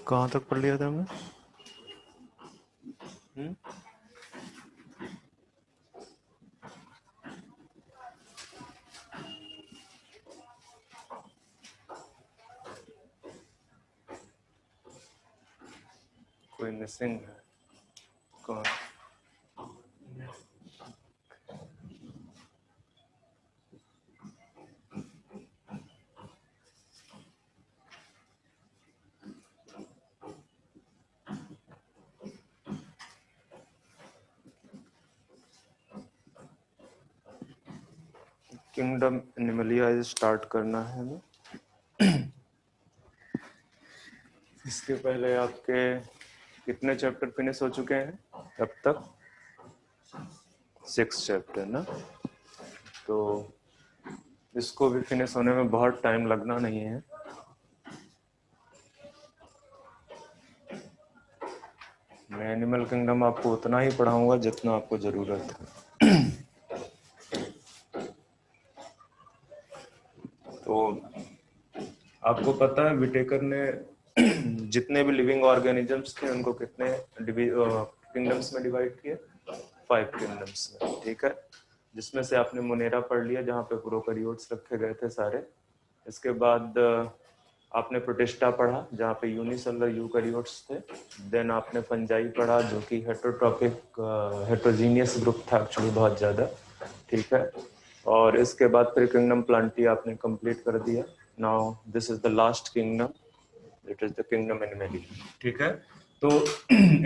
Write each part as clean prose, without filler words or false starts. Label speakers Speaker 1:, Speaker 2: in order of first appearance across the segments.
Speaker 1: कहाँ तक पढ़ लिया था हमने? कोई मिसिंग है? कौन? किंगडम एनिमलिया स्टार्ट करना है हमें। इसके पहले आपके कितने चैप्टर फिनिश हो चुके हैं अब तक? 6 चैप्टर ना। तो इसको भी फिनिश होने में बहुत टाइम लगना नहीं है। मैं एनिमल किंगडम आपको उतना ही पढ़ाऊंगा जितना आपको जरूरत है। तो आपको पता है विटेकर ने जितने भी लिविंग ऑर्गेनिजम्स थे उनको कितने किंगडम्स में डिवाइड किए? 5 किंगडम्स में, ठीक है। जिसमें से आपने मोनेरा पढ़ लिया जहाँ पे प्रोकैरियोट्स रखे गए थे सारे। इसके बाद आपने प्रोटिस्टा पढ़ा जहाँ पे यूनिसेलुलर यूकैरियोट्स थे। देन आपने फंजाई पढ़ा जो कि हेटरोट्रॉपिक हेट्रोजीनियस ग्रुप था एक्चुअली बहुत ज़्यादा, ठीक है। और इसके बाद फिर किंगडम प्लांटिया आपने कंप्लीट कर दिया। Now this is the last kingdom, it is the kingdom Animalia, ठीक है। तो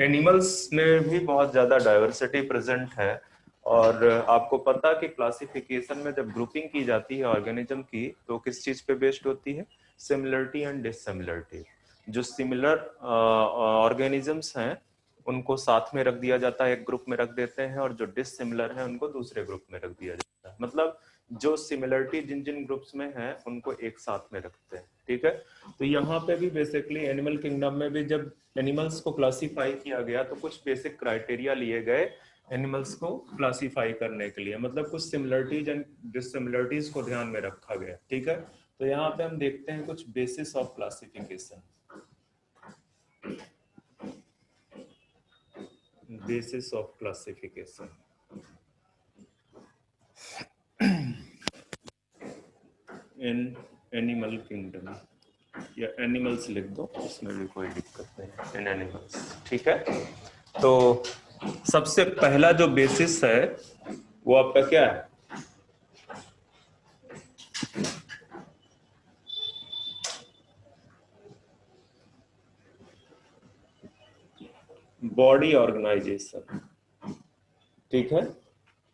Speaker 1: एनिमल्स में भी बहुत ज़्यादा डाइवर्सिटी प्रेजेंट है। और आपको पता कि क्लासिफिकेशन में जब ग्रुपिंग की जाती है ऑर्गेनिज्म की तो किस चीज पे बेस्ड होती है? Similarity and dissimilarity. जो सिमिलर ऑर्गेनिजम्स हैं उनको साथ में रख दिया जाता है, एक ग्रुप में रख देते हैं, और जो डिससिमिलर है उनको दूसरे ग्रुप में रख दिया जाता है। मतलब जो सिमिलरिटी जिन जिन ग्रुप्स में है उनको एक साथ में रखते हैं, ठीक है। तो यहाँ पे भी बेसिकली एनिमल किंगडम में भी जब एनिमल्स को क्लासिफाई किया गया तो कुछ बेसिक क्राइटेरिया लिए गए एनिमल्स को क्लासिफाई करने के लिए। मतलब कुछ सिमिलरिटीज एंड डिससिमिलरिटीज को ध्यान में रखा गया, ठीक है। तो यहाँ पे हम देखते हैं कुछ basis of classification. Basis of classification in animal kingdom, या एनिमल्स लिख दो, इसमें भी कोई दिक्कत नहीं, इन एनिमल्स, ठीक है। तो सबसे पहला जो बेसिस है वो आपका क्या है? बॉडी ऑर्गेनाइजेशन, ठीक है।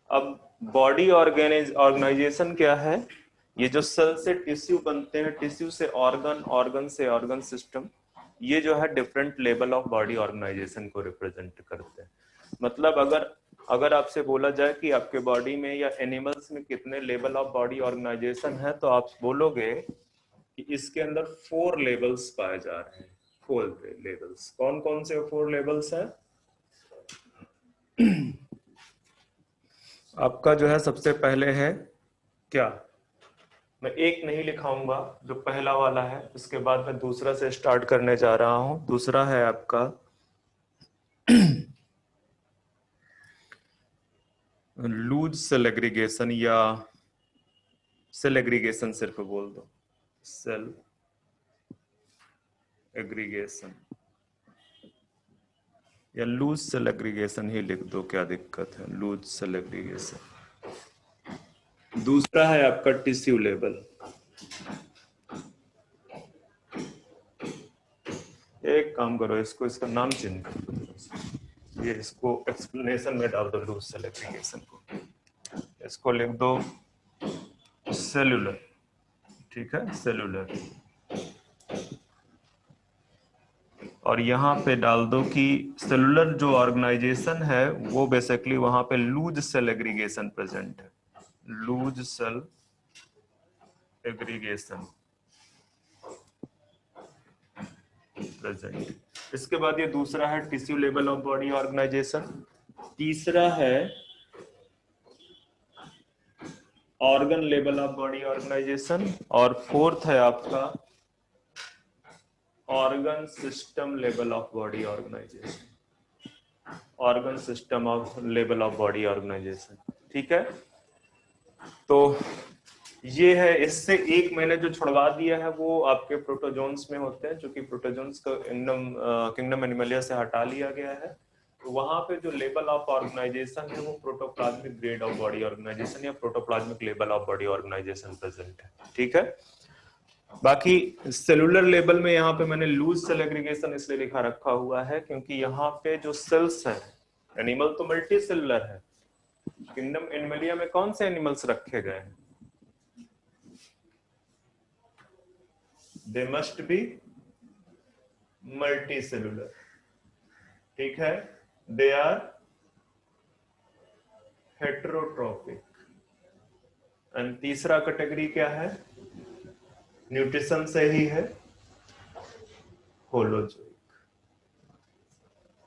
Speaker 1: अब बॉडी ऑर्गेनाइजेशन क्या है? ये जो सेल से टिश्यू बनते हैं, टिश्यू से ऑर्गन, ऑर्गन से ऑर्गन सिस्टम, ये जो है different level of body organization को रिप्रेजेंट करते हैं। मतलब अगर आपसे बोला जाए कि आपके बॉडी में या एनिमल्स में कितने लेवल ऑफ बॉडी ऑर्गेनाइजेशन है तो आप बोलोगे कि इसके अंदर 4 लेवल्स पाए जा रहे हैं। 4 लेवल्स, कौन कौन से 4 लेवल्स हैं? आपका जो है सबसे पहले है क्या? मैं एक नहीं लिखाऊंगा, जो पहला वाला है, उसके बाद मैं दूसरा से स्टार्ट करने जा रहा हूं। दूसरा है आपका लूज सेल एग्रीगेशन, या सेल एग्रीगेशन सिर्फ बोल दो, सेल एग्रीगेशन, या लूज सेल एग्रीगेशन ही लिख दो, क्या दिक्कत है, लूज सेल एग्रीगेशन। दूसरा है आपका टिश्यू लेवल। एक काम करो, इसको इसका नाम चेंज कर दो, ये इसको एक्सप्लेनेशन में डाल दो, लूज सेल एग्रीगेशन को। इसको लिख दो सेलुलर, ठीक है, सेलुलर। और यहाँ पे डाल दो कि सेलुलर जो ऑर्गेनाइजेशन है वो बेसिकली वहां पे लूज सेल एग्रीगेशन प्रेजेंट है, लूज सेल एग्रीगेशन प्रेजेंट। इसके बाद ये दूसरा है tissue level of body organization. तीसरा है organ level of body organization. और फोर्थ है आपका organ system level of body organization, organ system of level of body organization. ठीक है, तो ये है। इससे एक मैंने जो छुड़वा दिया है वो आपके प्रोटोजोन्स में होते हैं, जो कि प्रोटोजोन्स को किंगडम एनिमलिया से हटा लिया गया है। तो वहां पे जो लेवल ऑफ ऑर्गेनाइजेशन है वो protoplasmic grade of body organisation या protoplasmic level of body organisation present है। ठीक है, बाकी सेलुलर लेवल में यहाँ पे मैंने लूज सेल एग्रीगेशन इसलिए लिखा रखा हुआ है क्योंकि यहाँ पे जो सेल्स हैं, एनिमल तो मल्टी सेलुलर है, किंगडम एनिमलिया में कौन से एनिमल्स रखे गए हैं? They must be multi cellular. ठीक है, दे आर हेटेरोट्रोपिक। एंड तीसरा कैटेगरी क्या है? न्यूट्रिशन से ही है, होलोजोइक।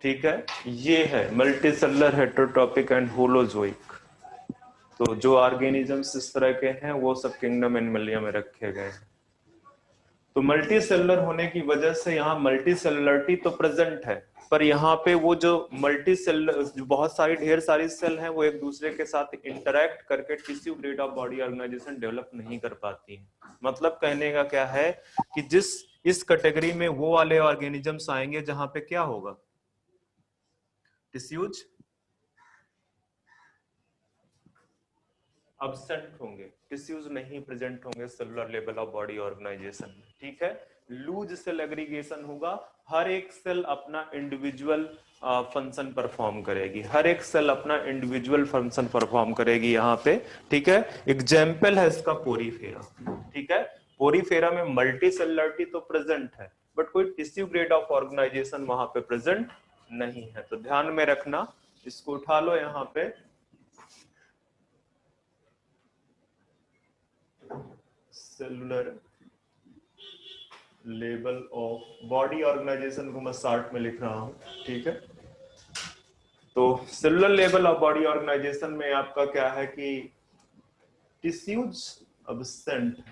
Speaker 1: ठीक है, ये है मल्टी सेलुलर, हेटेरोट्रोपिक एंड होलोजोइक। तो जो ऑर्गेनिजम्स इस तरह के हैं वो सब किंगडम एनिमलिया में रखे गए हैं। तो मल्टी सेलुलर होने की वजह से यहाँ मल्टी सेलुलरिटी तो प्रेजेंट है, पर यहाँ पे वो जो मल्टी सेलुलर, जो बहुत सारी ढेर सारी सेल हैं, वो एक दूसरे के साथ इंटरैक्ट करके tissue grade of body organization develop नहीं कर पाती हैं। मतलब कहने का क्या है कि जिस इस कैटेगरी में वो वाले ऑर्गेनिजम्स आएंगे जहां पे क्या होगा, टिश्यूज अब्सेंट होंगे, टिश्यूज नहीं प्रेजेंट होंगे cellular level of body organization में। ठीक है, लूज सेल एग्रीगेशन होगा, हर एक सेल अपना इंडिविजुअल फंक्शन परफॉर्म करेगी, हर एक सेल अपना इंडिविजुअल फंक्शन परफॉर्म करेगी यहाँ पे। ठीक है, एग्जाम्पल है इसका पोरीफेरा। ठीक है, पोरीफेरा में मल्टी सेलुलरिटी तो प्रेजेंट है, बट कोई टिश्यू ग्रेड ऑफ ऑर्गेनाइजेशन वहां पे प्रेजेंट नहीं है। तो ध्यान में रखना, इसको उठा लो यहाँ पे। Cellular level of body organization को मैं शार्ट में लिख रहा हूं। ठीक है, तो cellular level of body organization में आपका क्या है कि tissues absent,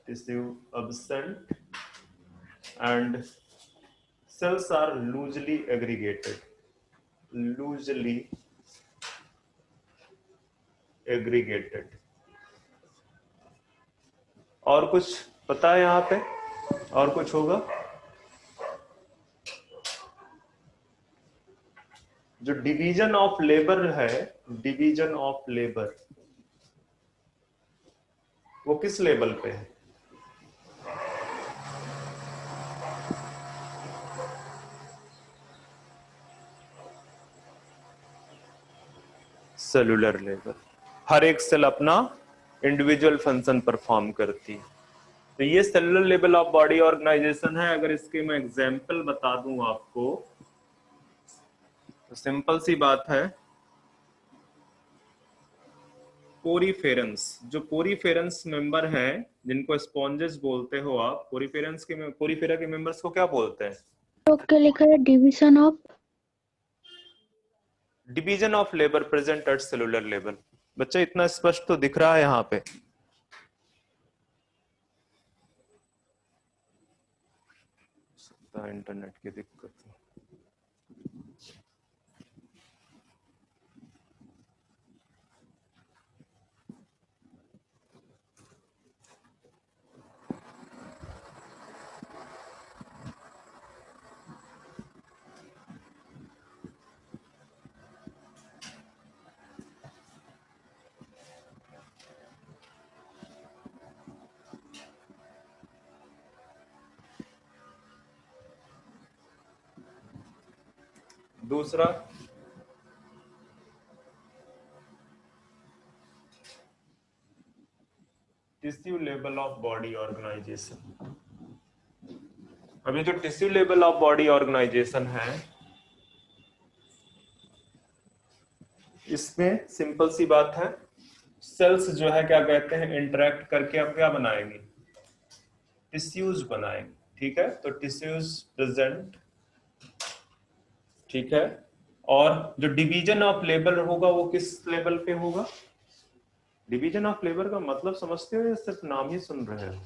Speaker 1: tissue absent and cells are loosely aggregated, loosely aggregated। और कुछ पता है यहाँ पे? और कुछ होगा? जो डिवीजन ऑफ लेबर है, डिवीजन ऑफ लेबर वो किस लेवल पे है? Cellular level. हर एक सेल अपना इंडिविजुअल फंक्शन परफॉर्म करती है। तो ये cellular level of body organization है। अगर इसके मैं एग्जांपल बता दूं आपको तो सिंपल सी बात है, पोरीफेरेंस, जो पोरीफेरेंस मेंबर हैं जिनको स्पॉन्जेस बोलते हो आप, पोरीफेरा के मेंबर्स को क्या बोलते हैं?
Speaker 2: ओके, लिखा है
Speaker 1: division of labour present at cellular level. बच्चा इतना स्पष्ट तो दिख रहा है यहाँ पे? इंटरनेट की दिक्कत है। दूसरा, tissue level of body organization. अभी जो tissue level of body organization है, इसमें सिंपल सी बात है, सेल्स जो है क्या कहते हैं, इंटरेक्ट करके अब क्या बनाएंगे, टिश्यूज बनाएंगे। ठीक है, तो टिश्यूज प्रेजेंट। ठीक है, और जो डिवीजन ऑफ लेबर होगा वो किस लेवल पे होगा? डिवीजन ऑफ लेबर का मतलब समझते हो या सिर्फ नाम ही सुन रहे हो?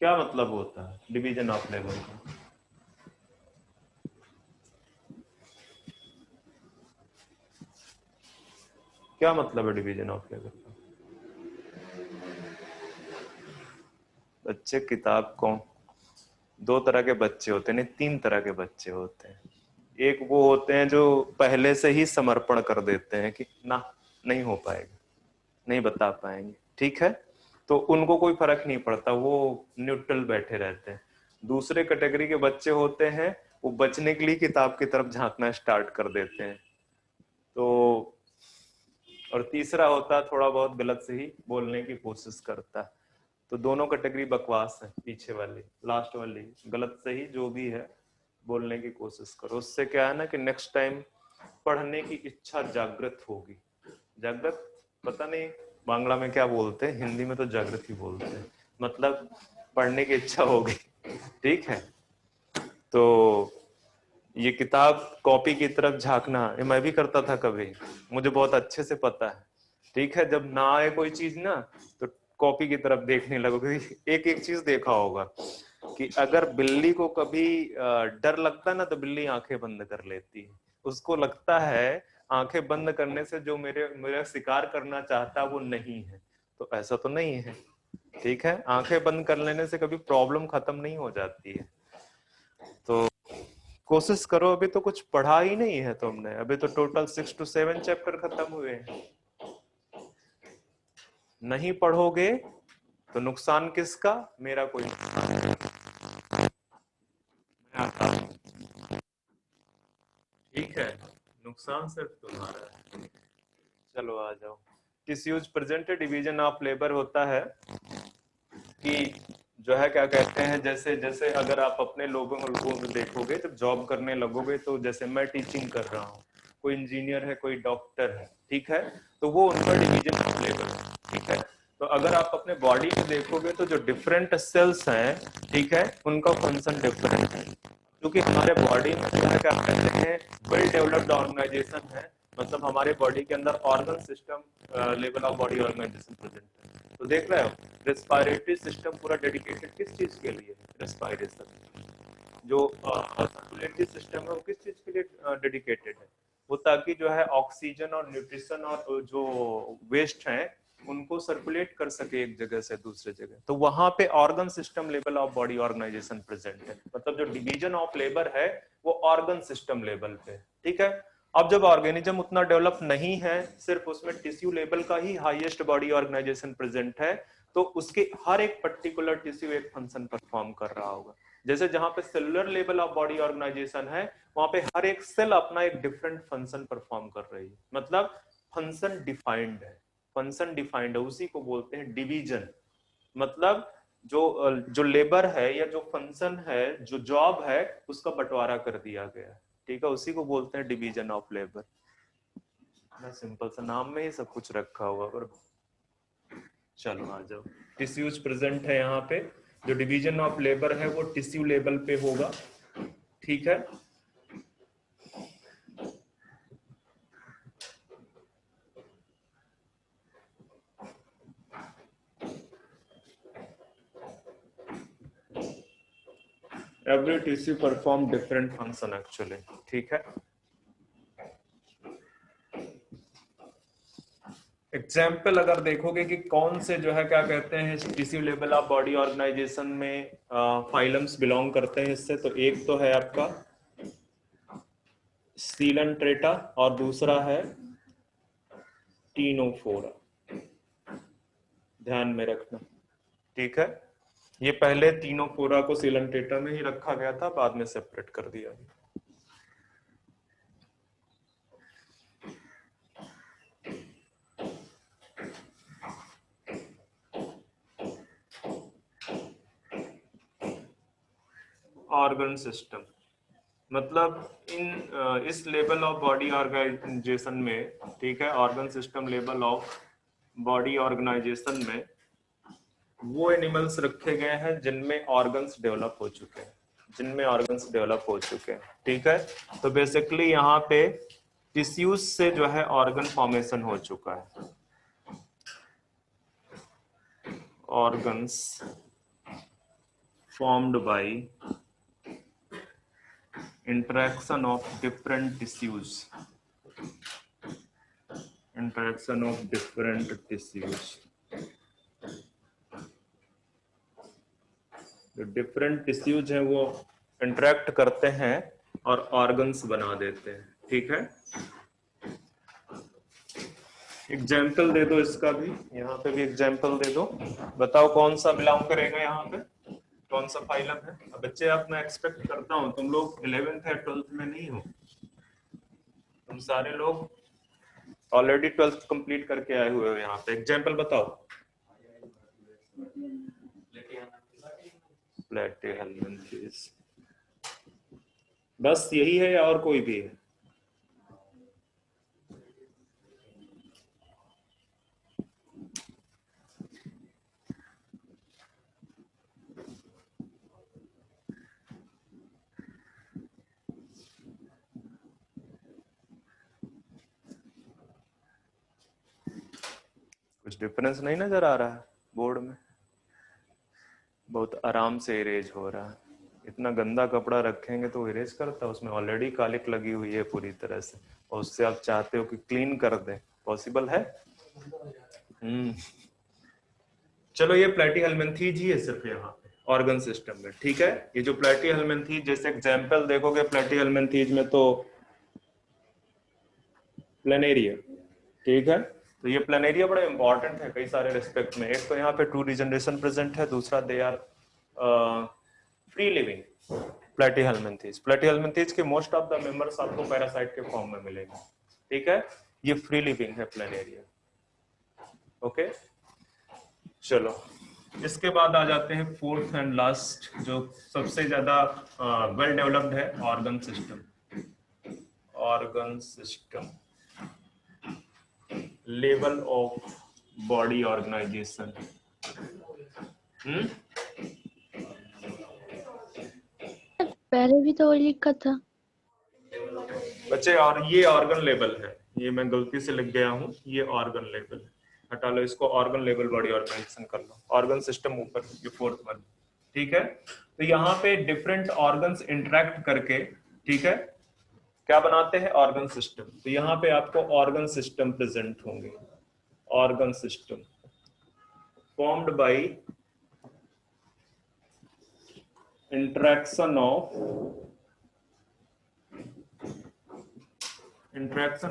Speaker 1: क्या मतलब होता है डिवीजन ऑफ लेबर का? क्या मतलब है डिवीजन ऑफ लेबर का? बच्चे किताब कौन, दो तरह के बच्चे होते हैं, नहीं तीन तरह के बच्चे होते हैं। एक वो होते हैं जो पहले से ही समर्पण कर देते हैं कि ना, नहीं हो पाएगा, नहीं बता पाएंगे, ठीक है, तो उनको कोई फर्क नहीं पड़ता, वो न्यूट्रल बैठे रहते हैं। दूसरे कैटेगरी के बच्चे होते हैं, वो बचने के लिए किताब की तरफ झांकना स्टार्ट कर देते हैं। तो और तीसरा होता है थोड़ा बहुत गलत से ही बोलने की कोशिश करता है। तो दोनों कैटेगरी बकवास है, पीछे वाली लास्ट वाली गलत से ही जो भी है बोलने की कोशिश करो। उससे क्या है ना कि नेक्स्ट टाइम पढ़ने की इच्छा जागृत होगी। जागृत पता नहीं बांग्ला में क्या बोलते हैं, हिंदी में तो जागृत ही बोलते हैं, मतलब पढ़ने की इच्छा होगी, ठीक है। तो ये किताब कॉपी की तरफ झांकना ये मैं भी करता था कभी, मुझे बहुत अच्छे से पता है, ठीक है। जब ना आए कोई चीज ना तो कॉपी की तरफ देखने लगोगे। एक एक चीज देखा होगा कि अगर बिल्ली को कभी डर लगता है ना तो बिल्ली आंखें बंद कर लेती है। उसको लगता है आंखें बंद करने से जो मेरे मेरा शिकार करना चाहता है वो नहीं है। तो ऐसा तो नहीं है, ठीक है। आंखें बंद कर लेने से कभी प्रॉब्लम खत्म नहीं हो जाती है। तो कोशिश करो, अभी तो कुछ पढ़ा ही नहीं है तुमने, अभी तो टोटल 6 to 7 चैप्टर खत्म हुए हैं। नहीं पढ़ोगे तो नुकसान किसका, मेरा कोई नुकसान नहीं। मैं आता हूं, ठीक है, नुकसान सिर्फ तुम्हारा है। चलो आ जाओ। Tissues present division of labour होता है कि जो है क्या कहते हैं, जैसे जैसे अगर आप अपने लोगों लोगों को देखोगे जब जॉब करने लगोगे, तो जैसे मैं टीचिंग कर रहा हूँ, कोई इंजीनियर है, कोई डॉक्टर है, ठीक है, तो वो उनका डिवीजन ऑफ लेबर है, ठीक है। तो अगर आप अपने बॉडी में देखोगे तो जो डिफरेंट सेल्स हैं, ठीक है, उनका फंक्शन डिफरेंट है, क्योंकि हमारे बॉडी में जो है क्या कहते हैं वेल डेवलप्ड ऑर्गेनाइजेशन है, मतलब हमारे बॉडी के अंदर organ system level of body organisation present है। तो देख रहे हो रेस्पिरेटरी सिस्टम पूरा डेडिकेटेड किस चीज के लिए, रेस्पिरेशन। जो सर्कुलेटरी सिस्टम है वो किस चीज के लिए डेडिकेटेड है, वो ताकि जो है ऑक्सीजन और न्यूट्रिशन और जो वेस्ट हैं उनको सर्कुलेट कर सके एक जगह से दूसरे जगह। तो वहां पे organ system level of body organisation present है, मतलब जो डिवीजन ऑफ लेबर है वो ऑर्गन सिस्टम लेवल पे, ठीक है। अब जब ऑर्गेनिज्म उतना डेवलप नहीं है, सिर्फ उसमें टिश्यू लेवल का ही हाईएस्ट बॉडी ऑर्गेनाइजेशन प्रेजेंट है, तो उसके हर एक पर्टिकुलर टिश्यू एक फंक्शन परफॉर्म कर रहा होगा। जैसे जहां पे cellular level of body organization है, वहां पे हर एक सेल अपना एक डिफरेंट फंक्शन परफॉर्म कर रही है, मतलब फंक्शन डिफाइंड है। फंक्शन डिफाइंड है, उसी को बोलते हैं डिवीजन। मतलब जो जो लेबर है या जो फंक्शन है, जो जॉब है, उसका बंटवारा कर दिया गया है, ठीक है, उसी को बोलते हैं डिवीजन ऑफ लेबर। सिंपल सा नाम में ही सब कुछ रखा हुआ। पर चलो आ जाओ, टिश्यूज प्रेजेंट है यहाँ पे, जो डिवीजन ऑफ लेबर है वो टिश्यू लेवल पे होगा, ठीक है। Every tissue perform different function actually, ठीक है। एग्जाम्पल अगर देखोगे कि कौन से जो है क्या कहते हैं tissue level of body organization में फाइलम्स बिलोंग करते हैं इससे, तो एक तो है आपका सीलन और दूसरा है टीनोफोरा, ध्यान में रखना, ठीक है। ये पहले टीनोफोरा को सीलन में ही रखा गया था, बाद में सेपरेट कर दिया। ऑर्गन सिस्टम मतलब इस लेवल ऑफ बॉडी ऑर्गेनाइजेशन में, ठीक है, organ system level of body organization में वो एनिमल्स रखे गए हैं जिनमें ऑर्गन्स डेवलप हो चुके हैं, जिनमें ऑर्गन्स डेवलप हो चुके हैं, ठीक है। तो बेसिकली यहाँ पे टिश्यूज से जो है ऑर्गन फॉर्मेशन हो चुका है, organs formed by interaction of different tissues. Interaction of different tissues. जो डिफरेंट टिश्यूज हैं वो इंटरेक्ट करते हैं और ऑर्गन्स बना देते हैं, ठीक है। एग्जाम्पल दे दो इसका भी, यहाँ पे भी एग्जाम्पल दे दो, बताओ कौन सा बिलोंग करेगा यहाँ पे, कौन सा फाइलम है। अब बच्चे आप, मैं एक्सपेक्ट करता हूँ तुम लोग 11th या 12th में नहीं हो, तुम सारे लोग ऑलरेडी 12th कंप्लीट करके आए हुए हो। यहाँ पे एग्जाम्पल बताओ। प्लेटिहेल्मिन्थेस, बस यही है या और कोई भी है? कुछ डिफरेंस नहीं नजर आ रहा है बोर्ड में? बहुत आराम से इरेज हो रहा है। इतना गंदा कपड़ा रखेंगे तो इरेज करता है? उसमें ऑलरेडी कालिक लगी हुई है पूरी तरह से, और उससे आप चाहते हो कि क्लीन कर दें, पॉसिबल है? चलो ये प्लेटिहेल्मिन्थेस ही है सिर्फ यहाँ पे ऑर्गन सिस्टम में, ठीक है। ये जो प्लेटिहेल्मिन्थेस, जैसे एग्जांपल देखोगे प्लेटिहेल्मिन्थेस में तो प्लेनेरिया, ठीक है। तो ये प्लेनेरिया बड़ा इंपॉर्टेंट है कई सारे रिस्पेक्ट में। एक तो यहाँ पे टू रीजनरेशन प्रेजेंट है, दूसरा दे आर फ्री लिविंग प्लेटिहेल्मिन्थेस। प्लेटिहेल्मिन्थेस के मोस्ट ऑफ द मेंबर्स आपको पैरासाइट के फॉर्म में मिलेंगे, ठीक है। ये फ्री लिविंग है प्लेनेरिया, ओके। चलो इसके बाद आ जाते हैं फोर्थ एंड लास्ट, जो सबसे ज्यादा वेल डेवलप्ड है, organ system. Organ system, level of body organization.
Speaker 2: पहले भी तो लिखा था
Speaker 1: बच्चे, और ये ऑर्गन लेवल है, ये मैं गलती से लिख गया हूँ, ये ऑर्गन लेवल है, हटा लो इसको। ऑर्गन लेवल बॉडी ऑर्गेनाइजेशन कर लो, ऑर्गन सिस्टम ऊपर, ये फोर्थ वन, ठीक है। तो यहाँ पे डिफरेंट ऑर्गन्स इंटरेक्ट करके, ठीक है, क्या बनाते हैं? Organ system. तो यहाँ पे आपको ऑर्गन सिस्टम प्रेजेंट होंगे। Organ system formed by interaction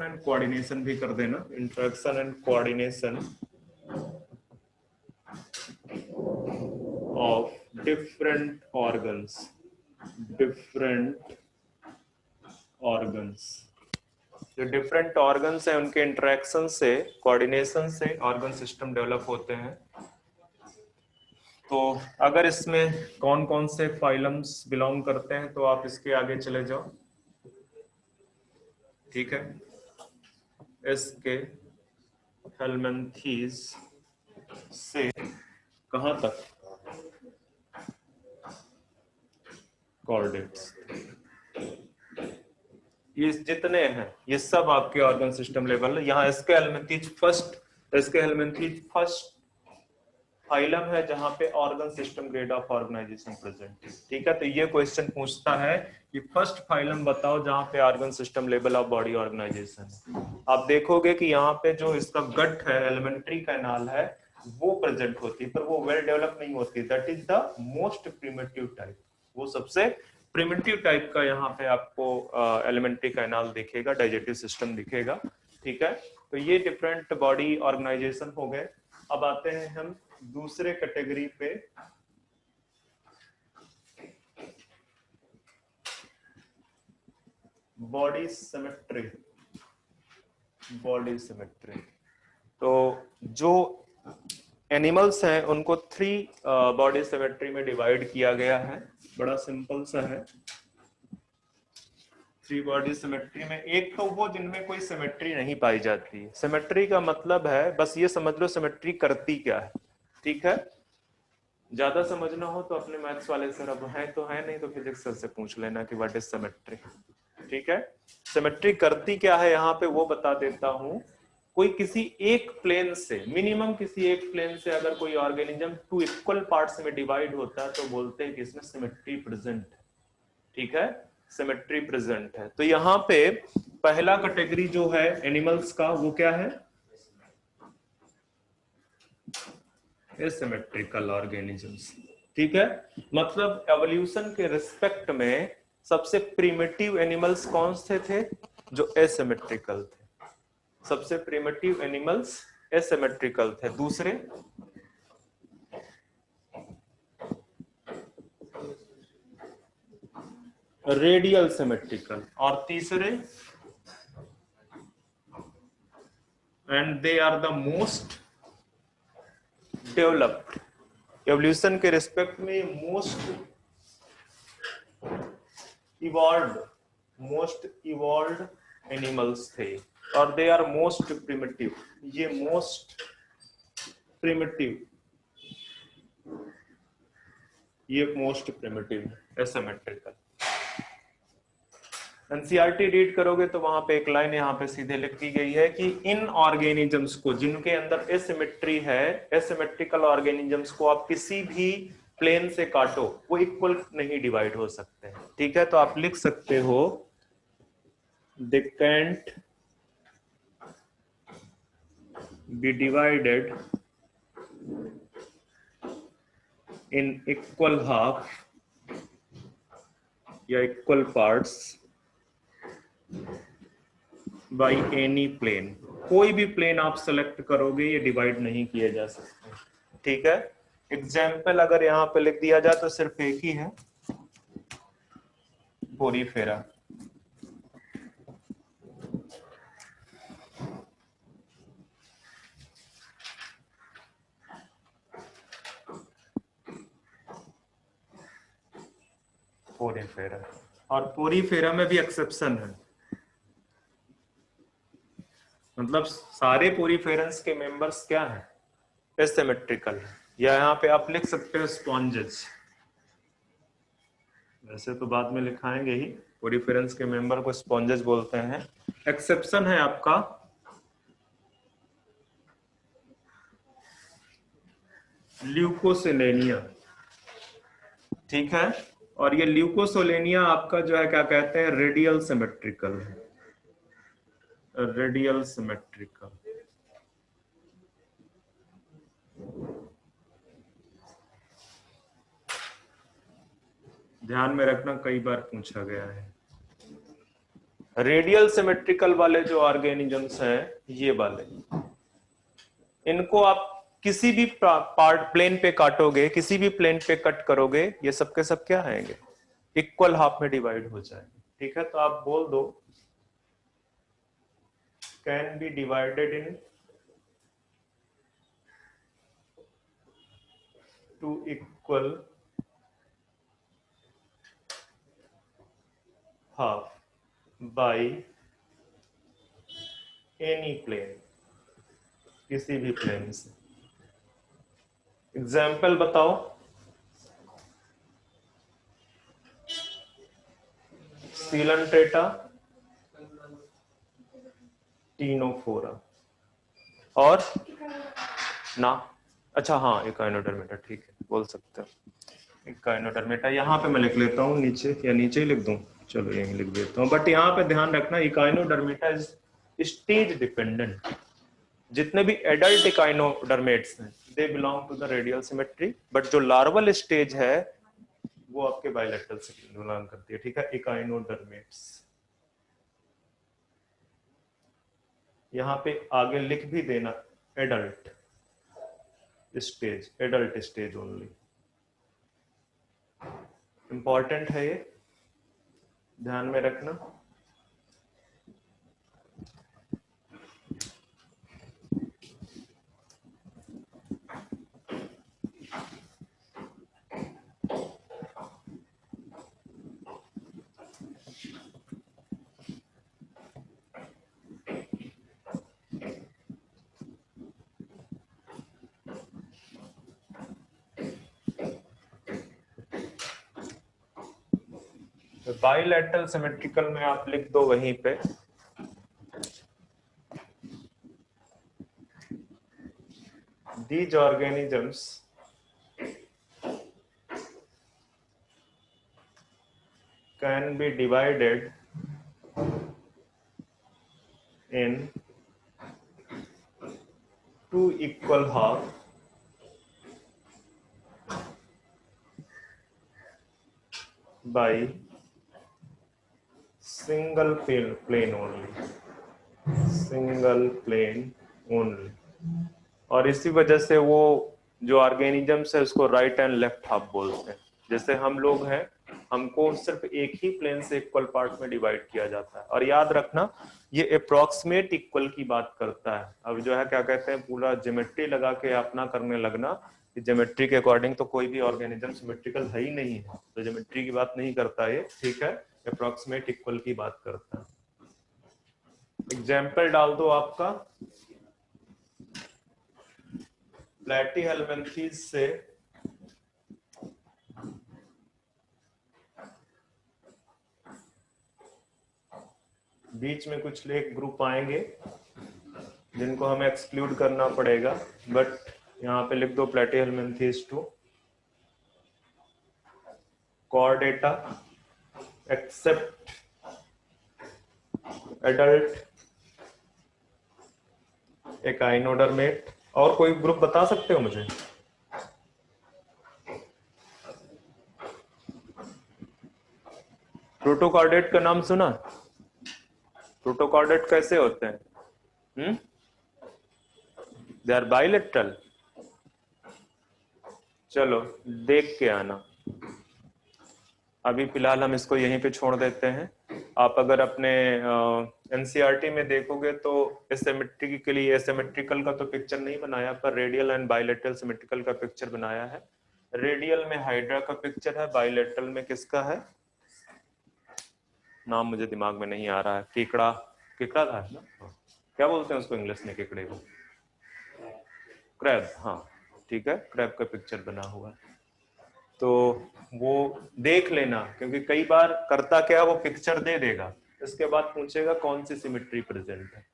Speaker 1: and coordination भी कर देना, interaction and coordination of different organs. जो डिफरेंट ऑर्गन्स हैं उनके इंटरेक्शन से, कोऑर्डिनेशन से ऑर्गन सिस्टम डेवलप होते हैं। तो अगर इसमें कौन कौन से फाइलम्स बिलोंग करते हैं तो आप इसके आगे चले जाओ, ठीक है। इसके हेल्मिन्थेस से कहां तक? कॉर्डेट्स। ये जितने हैं ये सब आपके ऑर्गन सिस्टम लेवल। यहाँ इसके हेल्मिन्थेस फर्स्ट फाइलम है जहां पे organ system grade of organization present है, ठीक है। तो ये क्वेश्चन पूछता है कि फर्स्ट फाइलम बताओ जहां पे organ system level of body organization है। आप देखोगे कि यहाँ पे जो इसका गट है, एलिमेंट्री कैनाल है, वो प्रेजेंट होती है, पर वो वेल डेवलप नहीं होती। That is the most primitive type, वो सबसे प्रिमिटिव टाइप का यहाँ पे आपको एलिमेंट्री कैनाल दिखेगा, डाइजेस्टिव सिस्टम दिखेगा, ठीक है। तो ये डिफरेंट बॉडी ऑर्गेनाइजेशन हो गए। अब आते हैं हम दूसरे कैटेगरी पे, बॉडी सिमेट्री। बॉडी सिमेट्री, तो जो एनिमल्स हैं उनको 3 बॉडी सिमेट्री में डिवाइड किया गया है। बड़ा सिंपल सा है। 3 बॉडी सिमेट्री में, एक तो वो जिनमें कोई सिमेट्री नहीं पाई जाती है। सिमेट्री का मतलब है, बस ये समझ लो सिमेट्री करती क्या है, ठीक है। ज्यादा समझना हो तो अपने मैथ्स वाले सर अब है तो है, नहीं तो फिजिक्स सर से पूछ लेना कि व्हाट इज सिमेट्री, ठीक है। सिमेट्री करती क्या है यहाँ पे वो बता देता हूं। कोई किसी एक प्लेन से, मिनिमम किसी एक प्लेन से अगर कोई ऑर्गेनिज्म टू इक्वल पार्ट्स में डिवाइड होता है तो बोलते हैं कि इसमें सिमेट्री प्रेजेंट है। ठीक है, सिमेट्री प्रेजेंट है। तो यहाँ पे पहला कैटेगरी जो है एनिमल्स का वो क्या है, एसिमेट्रिकल ऑर्गेनिजम्स। ठीक है, मतलब एवोल्यूशन के रिस्पेक्ट में सबसे प्रिमिटिव एनिमल्स कौन से थे, जो एसिमेट्रिकल थे। सबसे प्रिमिटिव एनिमल्स एसिमेट्रिकल थे। दूसरे रेडियल सिमेट्रिकल, और तीसरे and they are the most developed. Evolution के रिस्पेक्ट में मोस्ट इवॉल्व्ड एनिमल्स थे, और दे आर मोस्ट प्रिमिटिव। ये मोस्ट प्रिमिटिव, ये most primitive asymmetrical. NCERT read करोगे तो वहां पे एक लाइन यहाँ पे सीधे लिख दी गई है कि इन ऑर्गेनिजम्स को जिनके अंदर एसिमेट्री है, एसिमेट्रिकल ऑर्गेनिजम्स को आप किसी भी प्लेन से काटो वो इक्वल नहीं डिवाइड हो सकते हैं। ठीक है, तो आप लिख सकते हो they can't be divided in equal half या equal parts by any plane. कोई भी प्लेन आप सेलेक्ट करोगे ये डिवाइड नहीं किए जा सकते। ठीक है, एग्जाम्पल अगर यहां पे लिख दिया जाए तो सिर्फ एक ही है, पोरीफेरा। पोरीफेरा, और पोरीफेरा में भी एक्सेप्शन है, मतलब सारे पोरीफेरंस के मेंबर्स क्या हैं, एसिमेट्रिकल। या यहाँ पे आप लिख सकते हो स्पॉन्जेस, वैसे तो बाद में लिखाएंगे ही, पोरीफेरंस के मेंबर को स्पॉन्जेस बोलते हैं। एक्सेप्शन है आपका ल्यूकोसेलेनिया। ठीक है, और ये ल्यूकोसोलेनिया आपका जो है क्या कहते हैं, रेडियल सिमेट्रिकल है, रेडियल सिमेट्रिकल। ध्यान में रखना, कई बार पूछा गया है। रेडियल सिमेट्रिकल वाले जो ऑर्गेनिजम्स हैं, ये वाले, इनको आप किसी भी पार्ट प्लेन पे काटोगे, किसी भी प्लेन पे कट करोगे, ये सब के सब क्या आएंगे, इक्वल हाफ में डिवाइड हो जाएंगे। ठीक है, तो आप बोल दो can be divided into equal half by any plane, किसी भी प्लेन से। एग्जाम्पल बताओ, सीलंट्रेटा, टीनोफोरा, और ना, अच्छा हाँ इकाइनोडर्मेटा, ठीक है बोल सकते हो इकाइनोडर्मेटा। यहाँ पे मैं लिख लेता हूँ नीचे, या नीचे ही लिख दूं, चलो यहीं लिख देता हूँ। बट यहाँ पे ध्यान रखना, इकाइनोडर्मेटा इज स्टेज डिपेंडेंट। जितने भी एडल्ट इकाइनोडर्मेट्स हैं they belong to the radial symmetry, but जो लार्वल स्टेज है वो आपके बायलैटरल से बिलोंग करती है। ठीक है, इकाइनोडर्मेट्स। यहाँ पे आगे लिख भी देना adult stage, adult stage only, important है ये, ध्यान में रखना। बाइलैटरल सिमेट्रिकल में आप लिख दो वहीं पे these organisms can be divided in two equal half by single plane only, single plane only। और इसी वजह से वो जो ऑर्गेनिजम्स है उसको राइट एंड लेफ्ट हाफ बोलते हैं। जैसे हम लोग हैं, हमको सिर्फ एक ही प्लेन से इक्वल पार्ट में डिवाइड किया जाता है। और याद रखना ये अप्रोक्सीमेट इक्वल की बात करता है। अब जो है क्या कहते हैं, पूरा ज्योमेट्री लगा के अपना करने लगना कि ज्योमेट्री के अकॉर्डिंग तो कोई भी ऑर्गेनिज्म सिमेट्रिकल है ही नहीं है, तो ज्योमेट्री की बात नहीं करता ये, ठीक है, अप्रोक्सीमेट इक्वल की बात करता है। एग्जाम्पल डाल दो आपका, प्लैटीहेल्मिन्थेस से बीच में कुछ लेख ग्रुप आएंगे जिनको हमें एक्सक्लूड करना पड़ेगा, बट यहाँ पे लिख दो Platyhelminthes to chordata accept adult एकाइनोडर्मेट। और कोई ग्रुप बता सकते हो मुझे? प्रोटोकॉर्डेट का नाम सुना? प्रोटोकॉर्डेट कैसे होते हैं? They are bilateral. चलो देख के आना, अभी फिलहाल हम इसको यहीं पे छोड़ देते हैं। आप अगर अपने एनसीईआरटी में देखोगे तो एसिमेट्री के लिए एसिमेट्रिकल का तो पिक्चर नहीं बनाया, पर रेडियल एंड बाइलेटरल सिमेट्रिकल का पिक्चर बनाया है। रेडियल में हाइड्रा का पिक्चर है, बाइलेटरल में किसका है, नाम मुझे दिमाग में नहीं आ रहा है, केकड़ा, केकड़ा था ना, क्या बोलते हैं उसको इंग्लिश में केकड़े को, क्रैब, हाँ ठीक है, क्रैब का पिक्चर बना हुआ है। तो वो देख लेना, क्योंकि कई बार करता क्या, वो पिक्चर दे देगा, इसके बाद पूछेगा कौन सी सिमेट्री प्रेजेंट है।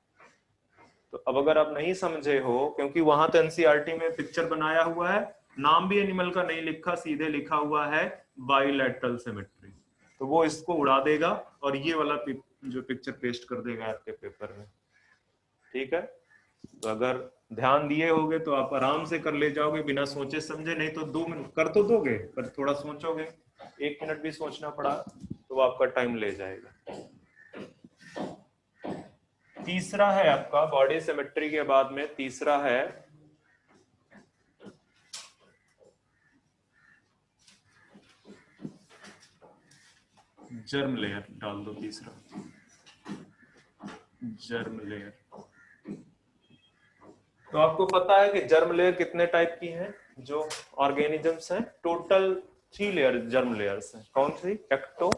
Speaker 1: तो अब अगर आप नहीं समझे हो, क्योंकि वहां तो एनसीईआरटी में पिक्चर बनाया हुआ है, नाम भी एनिमल का नहीं लिखा, सीधे लिखा हुआ है बाइलैटरल सिमेट्री, तो वो इसको उड़ा देगा और ये वाला जो पिक्चर पेस्ट कर देगा आपके पेपर में, ठीक है। तो अगर ध्यान दिए होगे तो आप आराम से कर ले जाओगे बिना सोचे समझे, नहीं तो 2 मिनट कर तो दोगे पर थोड़ा सोचोगे, 1 मिनट भी सोचना पड़ा तो आपका टाइम ले जाएगा। तीसरा है आपका बॉडी सिमेट्री के बाद में तीसरा है जर्म लेयर, डाल दो तीसरा, जर्म लेयर। तो आपको पता है कि जर्म लेयर कितने टाइप की हैं जो ऑर्गेनिजम्स हैं? टोटल 3 लेयर जर्म लेयर्स हैं। कौन सी? Ecto,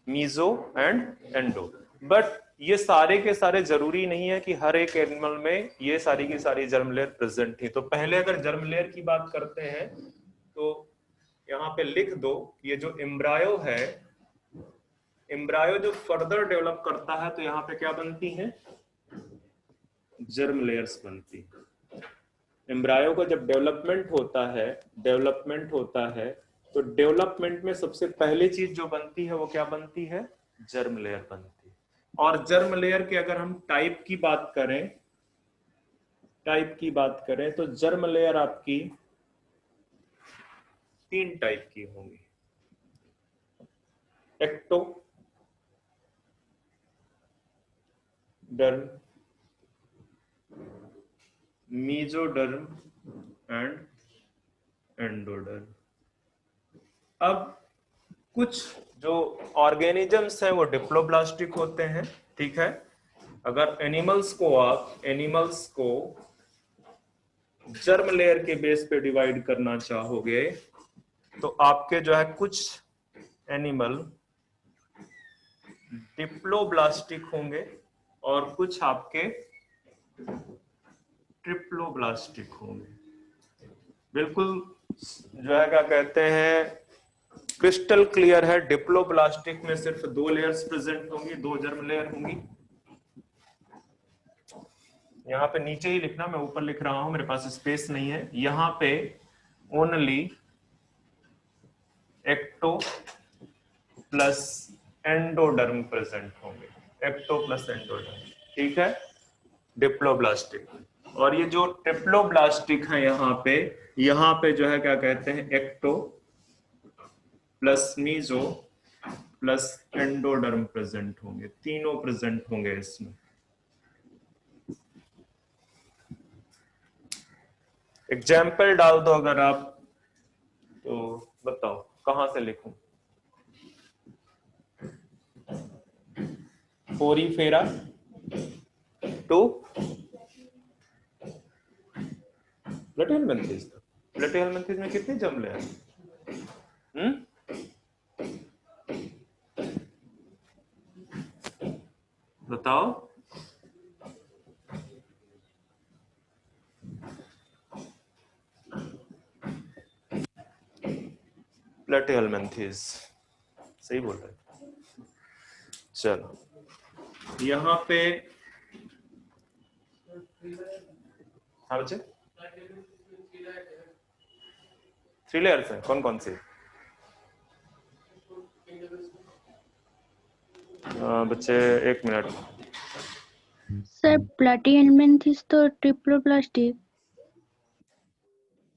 Speaker 1: meso and endo. But ये सारे के सारे जरूरी नहीं है कि हर एक एनिमल में ये सारी की सारी जर्म लेयर प्रेजेंट थी। तो पहले अगर जर्म लेयर की बात करते हैं तो यहाँ पे लिख दो, ये जो एम्ब्रायो है, एम्ब्रायो जो फर्दर डेवलप करता है तो यहाँ पे क्या बनती है? जर्म लेयर्स बनती है। एम्ब्रायो का जब डेवलपमेंट होता है तो डेवलपमेंट में सबसे पहली चीज जो बनती है वो क्या बनती है? जर्म लेयर बनती है। और जर्म लेयर के अगर हम टाइप की बात करें तो जर्म लेयर आपकी 3 टाइप की होंगी, ectoderm, mesoderm and endoderm. अब कुछ जो ऑर्गेनिजम्स हैं वो डिप्लोब्लास्टिक होते हैं, ठीक है। अगर एनिमल्स को जर्म लेयर के बेस पे डिवाइड करना चाहोगे तो आपके जो है कुछ एनिमल डिप्लोब्लास्टिक होंगे और कुछ आपके ट्रिप्लोब्लास्टिक होंगे। बिल्कुल जो है क्या कहते हैं, क्रिस्टल क्लियर है, डिप्लोब्लास्टिक में सिर्फ 2 लेयर्स प्रेजेंट होंगी, 2 जर्म लेयर होंगी। यहाँ पे नीचे ही लिखना, मैं ऊपर लिख रहा हूं, मेरे पास स्पेस नहीं है। यहाँ पे only ecto plus endoderm present होंगे, एक्टो प्लस एंडोडर्म, ठीक है, डिप्लोब्लास्टिक। और ये जो ट्रिप्लोब्लास्टिक है यहाँ पे जो है क्या कहते हैं, ecto plus meso plus endoderm present होंगे, तीनों प्रेजेंट होंगे इसमें। एग्जाम्पल डाल दो अगर आप, तो बताओ कहां से लिखूं। फोरीफेरा टू प्लेटिहेलमिन्थेस। प्लेटिहेलमिन्थेस में कितने जमले हैं? बताओ। प्लेटिहेलमिन्थेस सही बोल रहे। चलो यहाँ पे, हाँ बच्चे, 3 लेयर्स हैं, कौन कौन से? बच्चे 1 मिनट।
Speaker 2: सर प्लैटिहेलमिन्थेस तो ट्रिप्लोप्लास्टिक।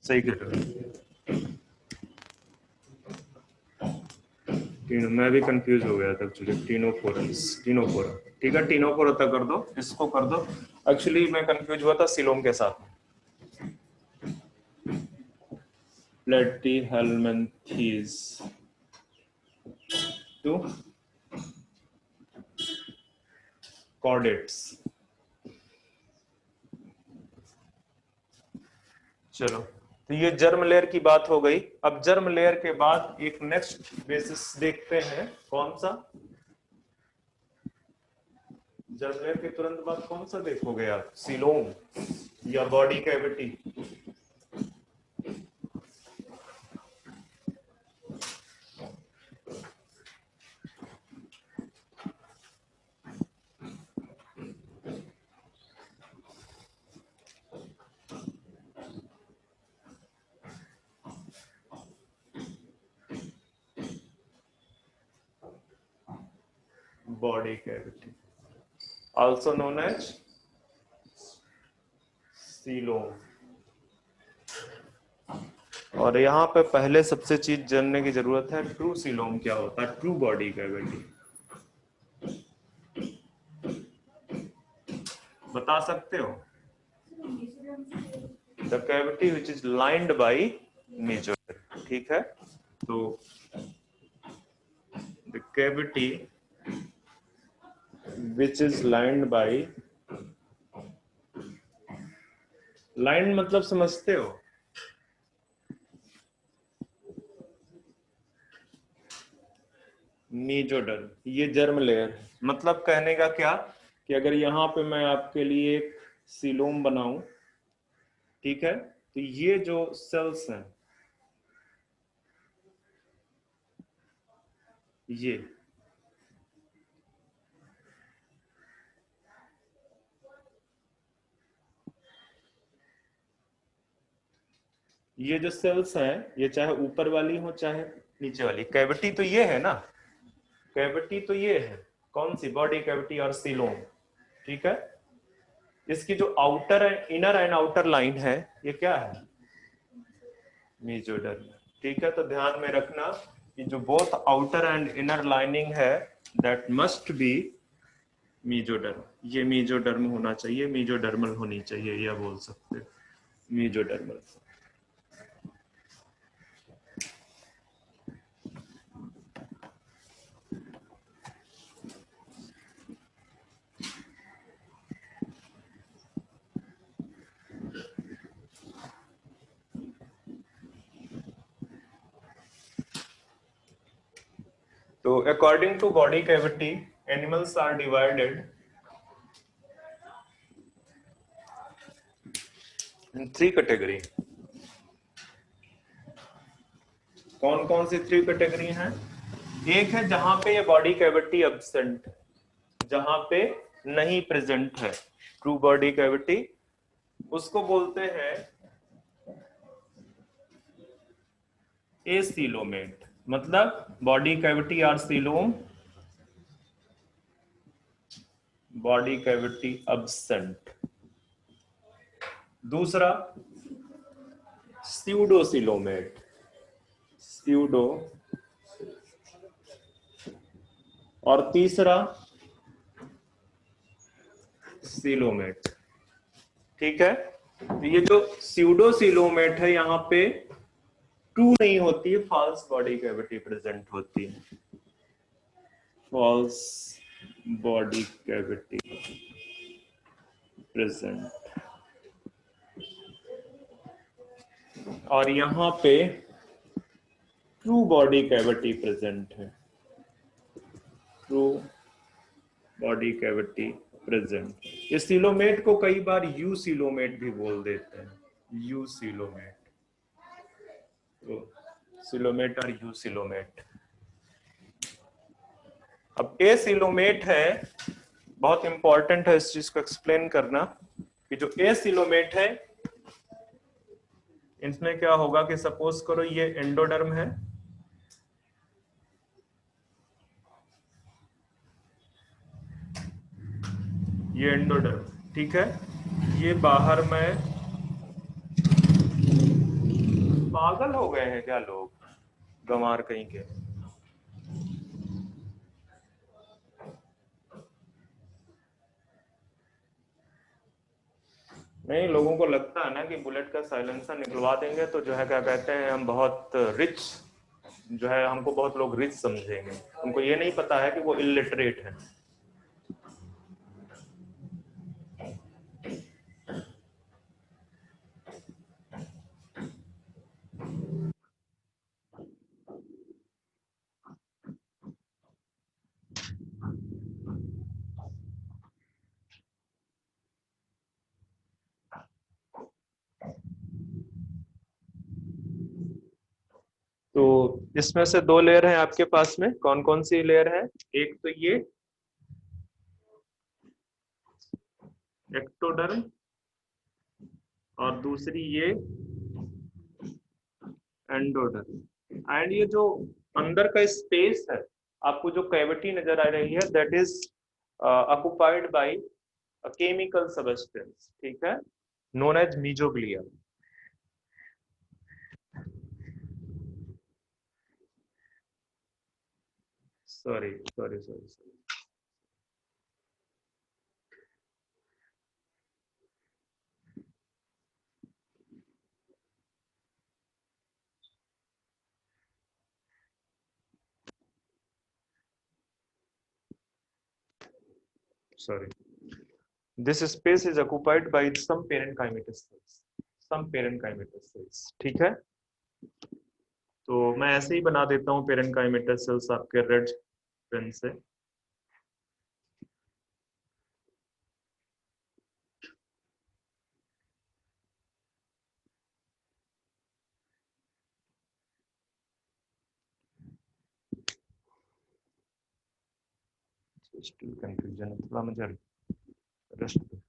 Speaker 1: सही कह रहे हो। मैं भी कंफ्यूज हो गया था एक्चुअली। टीनोफोरा, ठीक है, टीनोफोरा तक कर दो, इसको कर दो। एक्चुअली मैं कंफ्यूज हुआ था सिलोम के साथ। प्लेटिहेलमिन्थेस टू कॉर्डेट्स। चलो, तो ये जर्म लेयर की बात हो गई। अब जर्म लेयर के बाद एक नेक्स्ट बेसिस देखते हैं, कौन सा? जर्म लेयर के तुरंत बाद कौन सा देखोगे आप? सीलोम या body cavity? Body cavity, also known as coelom. और यहाँ पे पहले सबसे चीज जानने की जरूरत है, ट्रू सीलोम क्या होता है, ट्रू बॉडी कैविटी। बता सकते हो? The cavity which is lined by mesoderm, ठीक है। तो the cavity which is lined by, line मतलब समझते हो? मेजोडर्म, ये जर्म लेयर है। मतलब कहने का क्या कि अगर यहाँ पे मैं आपके लिए एक सीलोम बनाऊं, ठीक है, तो ये जो सेल्स हैं, ये जो सेल्स हैं, ये चाहे ऊपर वाली हो चाहे नीचे वाली, कैविटी तो ये है ना, कैविटी तो ये है, कौन सी? बॉडी कैविटी और सीलोम, ठीक है। इसकी जो outer and inner and outer line है, ये क्या है? मेजोडर्म, ठीक है। तो ध्यान में रखना कि जो both outer and inner lining है, दैट मस्ट बी मेजोडर्म। ये मेजोडर्म होना चाहिए, मेजोडर्मल होनी चाहिए, या बोल सकते हैं मेजोडर्मल। तो according to body cavity, animals are divided in 3 category। कौन कौन सी 3 कैटेगरी हैं? एक है जहां पे ये बॉडी कैविटी एब्सेंट, जहां पे नहीं प्रेजेंट है, ट्रू बॉडी कैविटी, उसको बोलते हैं एसीलोमेट, मतलब body cavity or coelom, body cavity absent. दूसरा स्यूडोसिलोमेट, स्यूडो, और तीसरा सिलोमेट। ठीक है, तो ये जो स्यूडोसिलोमेट है यहाँ पे ट्रू नहीं होती है, फॉल्स बॉडी कैविटी प्रेजेंट होती है, फॉल्स बॉडी कैविटी प्रेजेंट। और यहाँ पे ट्रू बॉडी कैविटी प्रेजेंट है, ट्रू बॉडी कैविटी प्रेजेंट। ये सिलोमेट को कई बार यू सिलोमेट भी बोल देते हैं, यू सिलोमेट, तो सिलोमेट और यू सिलोमेट। अब ए सिलोमेट है, बहुत इंपॉर्टेंट है इस चीज को एक्सप्लेन करना कि जो ए सिलोमेट है इसमें क्या होगा कि सपोज करो ये एंडोडर्म है, ये एंडोडर्म, ठीक है, ये बाहर में, पागल हो गए हैं क्या लोग, गंवार कहीं के। नहीं, लोगों को लगता है ना कि बुलेट का साइलेंसर निकलवा देंगे तो जो है क्या कहते हैं हम बहुत रिच, जो है हमको बहुत लोग रिच समझेंगे। उनको ये नहीं पता है कि वो इलिटरेट है। तो इसमें से दो लेयर हैं आपके पास में, कौन कौन सी लेयर है? एक तो ये एक्टोडर्म और दूसरी ये एंडोडर्म। एंड ये जो अंदर का स्पेस है, आपको जो कैविटी नजर आ रही है, that is occupied by a chemical substance, ठीक है, known as mesoglea. Sorry sorry sorry sorry, sorry, this space is occupied by some parenchymatous cells, some parenchymatous cells, ठीक है। तो मैं ऐसे ही बना देता हूँ पेरेन्काइमेटस सेल्स आपके रेड पेन से। स्टिल कंफ्यूजन है थोड़ा, मुझे रेस्ट दो।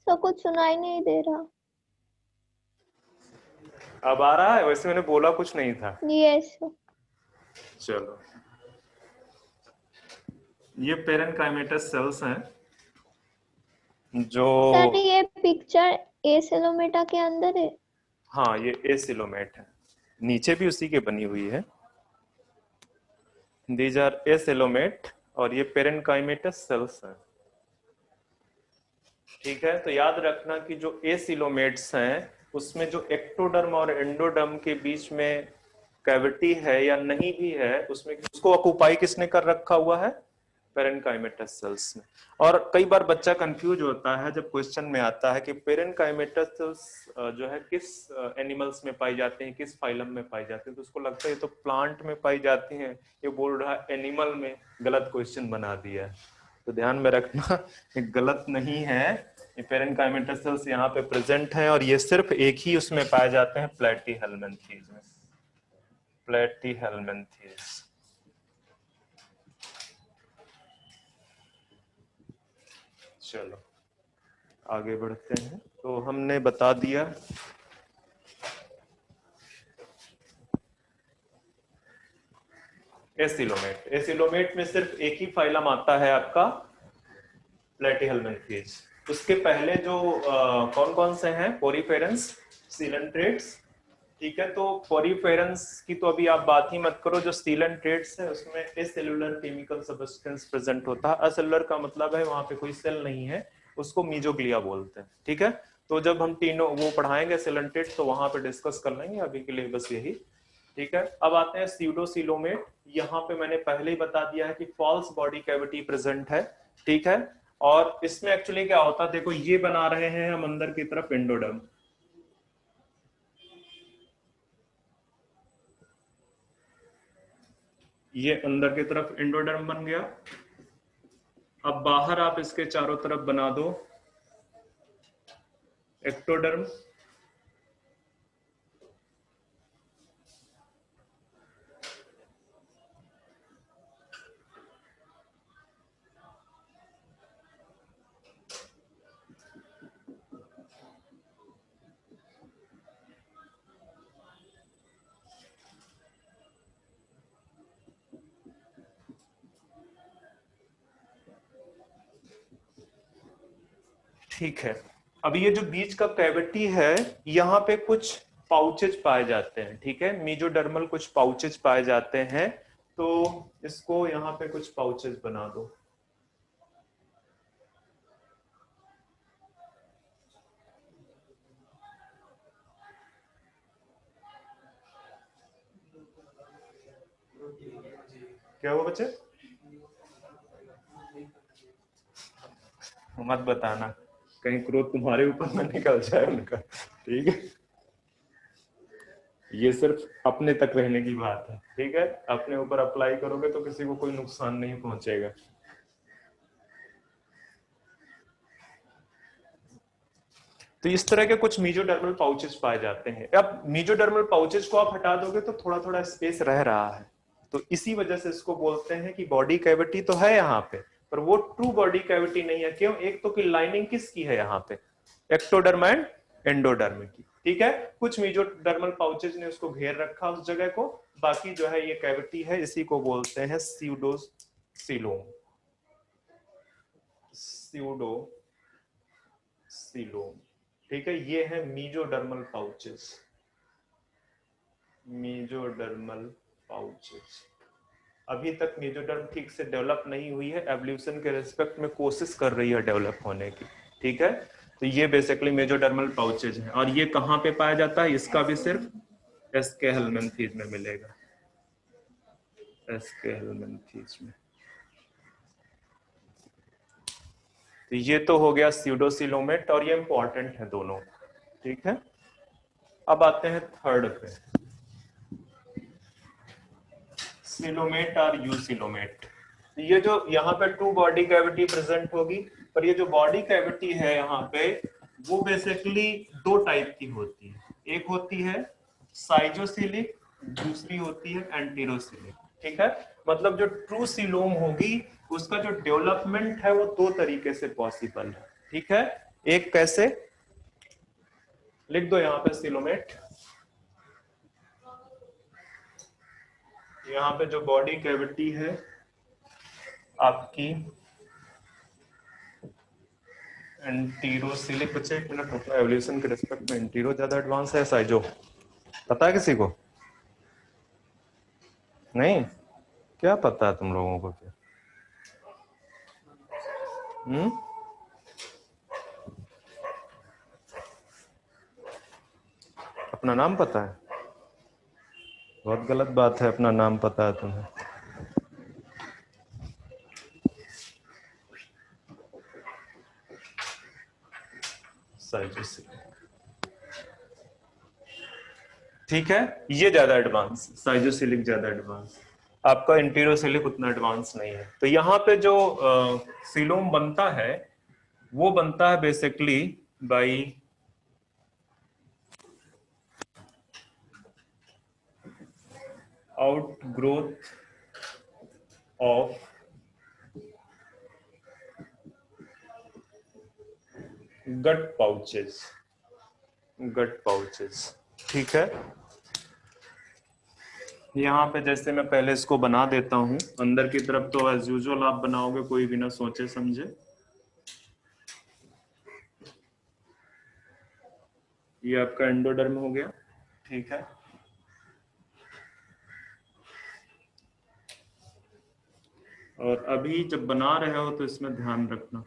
Speaker 3: सब कुछ सुनाई नहीं दे रहा।
Speaker 1: अब आ रहा है? वैसे मैंने बोला कुछ नहीं था।
Speaker 3: यस
Speaker 1: चलो, ये पेरेन्काइमेटस सेल्स हैं जो,
Speaker 3: सर, ये पिक्चर एसेलोमेटा के अंदर है।
Speaker 1: हाँ ये एसिलोमेट है, नीचे भी उसी के बनी हुई है। दीज आर एसिलोमेट और ये पेरेन्काइमेटस सेल्स हैं। ठीक है, तो याद रखना कि जो एसिलोमेट्स हैं उसमें जो एक्टोडर्म और एंडोडर्म के बीच में कैविटी है या नहीं भी है, उसमें उसको ऑक्युपाई किसने कर रखा हुआ है? पेरेन्काइमेटस सेल्स ने। और कई बार बच्चा कंफ्यूज होता है जब क्वेश्चन में आता है कि पेरेन्काइमेटस सेल्स जो है किस एनिमल्स में पाई जाती हैं, किस फाइलम में पाई जाती है, तो उसको लगता है ये तो प्लांट में पाई जाती हैं, ये बोल रहा है एनिमल में। गलत क्वेश्चन बना दिया है, तो ध्यान में रखना ये गलत नहीं है। ये पेरेन्काइमेटस सेल्स यहाँ पे प्रेजेंट है और ये सिर्फ एक ही उसमें पाए जाते हैं, प्लेटीहेल्मिन्थीज में। प्लेटीहेल्मिन्थीज। चलो आगे बढ़ते हैं। तो हमने बता दिया एसिलोमेट। एसिलोमेट में सिर्फ एक ही फाइलम आता है आपका, प्लेटीहेल्मिन्थीज। उसके पहले जो कौन कौन से हैं? Poriferans, coelenterates. ठीक है, तो पोरीफेरेंस की तो अभी आप बात ही मत करो। जो सीलेंट्रेट्स है उसमें एसेलुलर केमिकल सब्सटेंस प्रेजेंट होता है। असेलुलर का मतलब है वहां पे कोई सेल नहीं है, उसको मीजोग्लिया बोलते हैं। ठीक है, तो जब हम तीनों वो पढ़ाएंगे सीलेंट्रेट्स तो वहां पे डिस्कस कर लेंगे, अभी के लिए बस यही। ठीक है, अब आते हैं स्यूडोसिलोमेट। यहाँ पे मैंने पहले ही बता दिया है कि फॉल्स बॉडी कैविटी प्रेजेंट है। ठीक है, और इसमें एक्चुअली क्या होता है, देखो ये बना रहे हैं हम अंदर की तरफ एंडोडर्म। ये अंदर की तरफ एंडोडर्म बन गया। अब बाहर आप इसके चारों तरफ बना दो एक्टोडर्म। ठीक है, अब ये जो बीच का कैविटी है यहाँ पे कुछ पाउचेज पाए जाते हैं। ठीक है, मीजोडर्मल कुछ पाउचेज पाए जाते हैं, तो इसको यहाँ पे कुछ पाउचेज बना दो। क्या हुआ बच्चे? मत बताना, कहीं क्रोध तुम्हारे ऊपर ना निकल जाए उनका। ठीक है, ये सिर्फ अपने तक रहने की बात है। ठीक है, अपने ऊपर अप्लाई करोगे तो किसी को कोई नुकसान नहीं पहुंचेगा। तो इस तरह के कुछ मीजोडर्मल पाउचेस पाए जाते हैं। अब मीजोडर्मल पाउचेस को आप हटा दोगे तो थोड़ा थोड़ा स्पेस रह रहा है, तो इसी वजह से इसको बोलते हैं कि बॉडी कैविटी तो है यहाँ पे, पर वो ट्रू बॉडी कैविटी नहीं है। क्यों? एक तो कि लाइनिंग किसकी है यहाँ पे? एक्टोडर्म एंड एंडोडर्म की। ठीक है, कुछ मीजोडर्मल पाउचेज ने उसको घेर रखा उस जगह को, बाकी जो है ये कैविटी है, इसी को बोलते हैं स्यूडोसिलोम। स्यूडोसिलोम। ठीक है, ये है मीजोडर्मल पाउचेस। Mesodermal pouches. अभी तक मीजोडर्म ठीक से डेवलप नहीं हुई है, एवोल्यूशन के रिस्पेक्ट में कोशिश कर रही है डेवलप होने की। ठीक है, तो ये बेसिकली मेजोडर्मल पाउचेज हैं। और ये कहाँ पे पाया जाता है? इसका भी सिर्फ एसके हेल्मिन्थीज में मिलेगा, एसके हेल्मिन्थीज में। तो ये तो हो गया स्यूडोसिलोमेट, और ये इंपॉर्टेंट है दोनों। ठीक है, अब आते हैं थर्ड पे, सिलोमेट और यूसिलोमेट। ये जो यहाँ पे टू बॉडी कैविटी प्रेजेंट होगी, पर ये जो बॉडी कैविटी है यहाँ पे वो बेसिकली दो टाइप की होती है। एक होती है साइजोसिलिक, दूसरी होती है एंटीरोसिलिक। ठीक है, मतलब जो ट्रू सिलोम होगी उसका जो डेवलपमेंट है वो दो तरीके से पॉसिबल है। ठीक है, एक कैसे लिख दो यहाँ पे सिलोमेट, यहाँ पे जो बॉडी कैविटी है आपकी एंटीरोसिलिक। बच्चे एक मिनट रुकना, एवोल्यूशन के रिस्पेक्ट में एंटीरो ज्यादा एडवांस है साइजो, पता है किसी को? नहीं, क्या पता है तुम लोगों को? क्या अपना नाम पता है? बहुत गलत बात है, अपना नाम पता है तुम्हें। ठीक है, ये ज्यादा एडवांस, साइजोसिलिक ज्यादा एडवांस, आपका इंटीरोसिलिक उतना एडवांस नहीं है। तो यहाँ पे जो सिलोम बनता है वो बनता है basically by outgrowth of gut pouches, gut pouches. ठीक है, यहाँ पे जैसे मैं पहले इसको बना देता हूं, अंदर की तरफ तो एज यूजुअल आप बनाओगे कोई बिना सोचे समझे। ये आपका एंडोडर्म हो गया। ठीक है, और अभी जब बना रहे हो तो इसमें ध्यान रखना,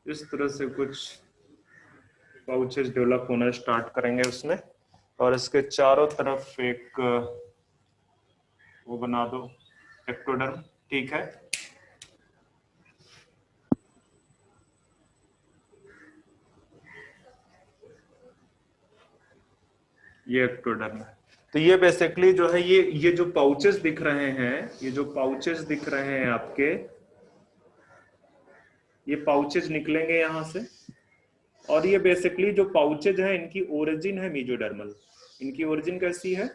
Speaker 1: इस तरह से कुछ पाउचेस डेवलप होना स्टार्ट करेंगे उसमें, और इसके चारों तरफ एक वो बना दो एक्टोडर्म। ठीक है, ये एक्टोडर्म है। तो ये बेसिकली जो है ये जो पाउचेस दिख रहे हैं, ये जो पाउचेस दिख रहे हैं आपके, ये पाउचेस निकलेंगे यहां से, और ये बेसिकली जो पाउचेज हैं इनकी ओरिजिन है मीजोडर्मल। इनकी ओरिजिन कैसी है?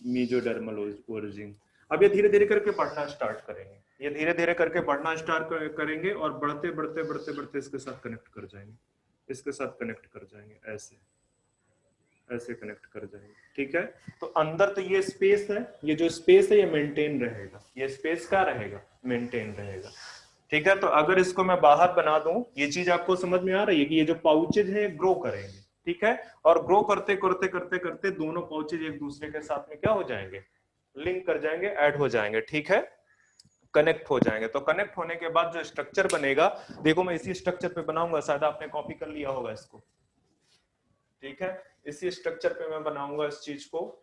Speaker 1: Mesodermal origin. अब ये धीरे धीरे करके बढ़ना स्टार्ट करेंगे, ये धीरे धीरे करके बढ़ना स्टार्ट करेंगे, और बढ़ते बढ़ते बढ़ते बढ़ते इसके साथ कनेक्ट कर जाएंगे, इसके साथ कनेक्ट कर जाएंगे, ऐसे ऐसे कनेक्ट कर जाएंगे। ठीक है, तो अंदर तो ये स्पेस है, ये जो स्पेस है ये मेंटेन रहेगा, ये स्पेस क्या रहेगा? मेंटेन रहेगा। ठीक है, तो अगर इसको मैं बाहर बना दूं, ये चीज आपको समझ में आ रही है कि ये जो पाउचेज है ग्रो करेंगे। ठीक है, और ग्रो करते करते करते करते दोनों पाउचेज एक दूसरे के साथ में क्या हो जाएंगे? लिंक कर जाएंगे, ऐड हो जाएंगे। ठीक है, कनेक्ट हो जाएंगे। तो कनेक्ट होने के बाद जो स्ट्रक्चर बनेगा, देखो मैं इसी स्ट्रक्चर पे बनाऊंगा, शायद आपने कॉपी कर लिया होगा इसको। ठीक है, इसी स्ट्रक्चर पे मैं बनाऊंगा इस चीज को।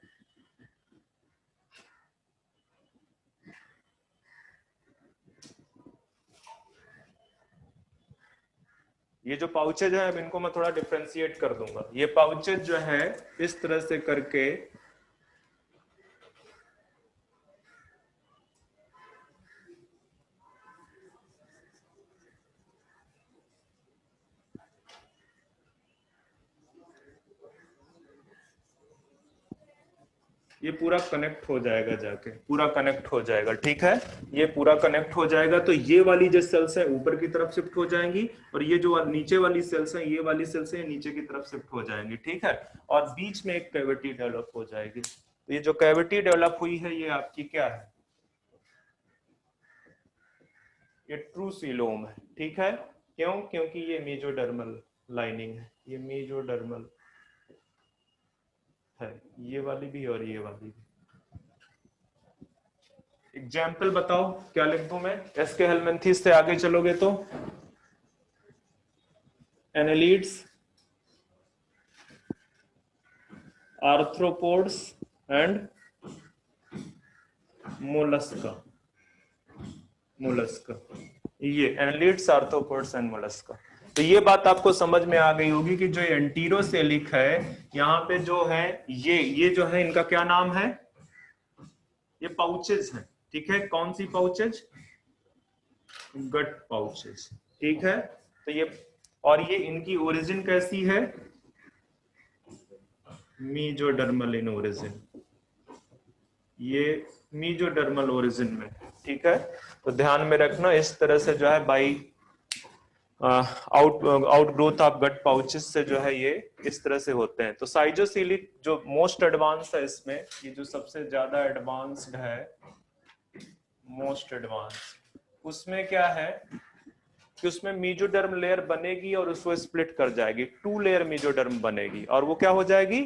Speaker 1: ये जो पाउचेज है, अब इनको मैं थोड़ा डिफरेंशिएट कर दूंगा। ये पाउचेज जो है इस तरह से करके ये पूरा कनेक्ट हो जाएगा, जाके पूरा कनेक्ट हो जाएगा। ठीक है, ये पूरा कनेक्ट हो जाएगा, तो ये वाली जो सेल्स है ऊपर की तरफ शिफ्ट हो जाएंगी, और ये जो नीचे वाली सेल्स है, ये वाली सेल्स है नीचे की तरफ शिफ्ट हो जाएंगी। ठीक है, और बीच में एक कैविटी डेवलप हो जाएगी। तो ये जो कैविटी डेवलप हुई है ये आपकी क्या है? ये ट्रू सीलोम है। ठीक है, क्यों? क्योंकि ये मेजोडर्मल लाइनिंग है, ये मेजोडर्मल है, ये वाली भी और ये वाली भी। एग्जाम्पल बताओ क्या लिख दूं मैं? एसके हेलमिंथेस से आगे चलोगे तो annelids, arthropods and Mollusca. Mollusca, ये एनालिड्स, आर्थ्रोपोड्स एंड मोलस्का। तो ये बात आपको समझ में आ गई होगी कि जो एंटीरोसेलिक है, यहाँ पे जो है ये जो है इनका क्या नाम है? ये पाउचेज हैं। ठीक है, कौन सी पाउचेज? गट पाउचेज। ठीक है, तो ये, और ये इनकी ओरिजिन कैसी है? मीजोडर्मल इन ओरिजिन, ये मीजोडर्मल ओरिजिन में, ठीक है। तो ध्यान में रखना इस तरह से जो है by outgrowth of gut pouches से जो है ये इस तरह से होते हैं। तो साइजोसिलिक जो मोस्ट एडवांस है इसमें, ये जो सबसे ज्यादा एडवांस्ड है, मोस्ट एडवांस, उसमें क्या है कि उसमें मीजोडर्म लेयर बनेगी और उसको स्प्लिट कर जाएगी, 2 लेयर मीजोडर्म बनेगी, और वो क्या हो जाएगी,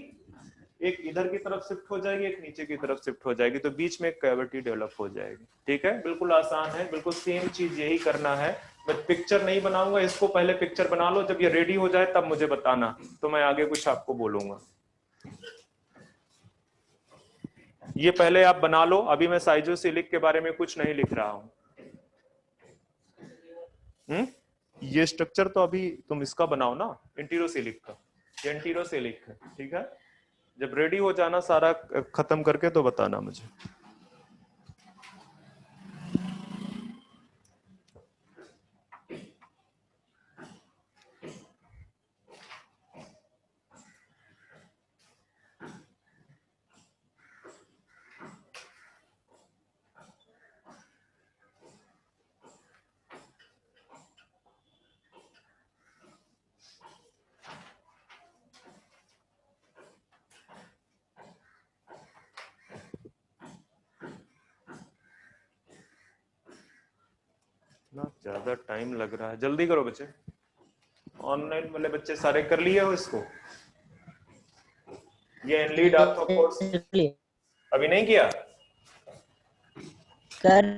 Speaker 1: एक इधर की तरफ शिफ्ट हो जाएगी, एक नीचे की तरफ शिफ्ट हो जाएगी, तो बीच में एक कैविटी डेवलप हो जाएगी। ठीक है, बिल्कुल आसान है, बिल्कुल सेम चीज यही करना है। मैं पिक्चर नहीं बनाऊंगा इसको, पहले पिक्चर बना लो, जब ये रेडी हो जाए तब मुझे बताना, तो मैं आगे कुछ आपको बोलूंगा। ये पहले आप बना लो, अभी मैं साइजोसिलिक के बारे में कुछ नहीं लिख रहा हूं। ये स्ट्रक्चर तो अभी तुम इसका बनाओ ना, एंटीरोसिलिक का, ये एंटीरोसिलिक है, ठीक है। जब रेडी हो जाना सारा खत्म करके तो बताना मुझे। ना ज्यादा टाइम लग रहा है, जल्दी करो बच्चे। ऑनलाइन वाले बच्चे सारे कर लिए हो इसको? ये एनलीड आपका कोर्स अभी नहीं किया?
Speaker 4: कर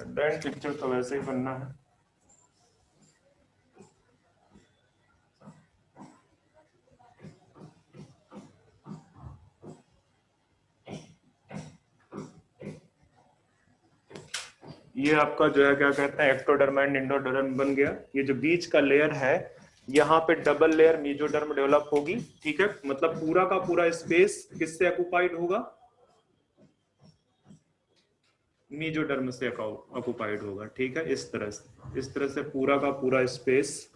Speaker 1: ड्राइंग पिक्चर तो वैसे ही बनना है। ये आपका जो है क्या कहते हैं, एक्टोडर्म एंड इंडोडर्म बन गया। ये जो बीच का लेयर है, यहाँ पे डबल लेयर मीजोडर्म डेवलप होगी, ठीक है। मतलब पूरा का पूरा स्पेस किससे ऑक्युपाइड होगा, मीजोडर्म से ऑक्युपाइड होगा, ठीक है। इस तरह से पूरा का पूरा स्पेस,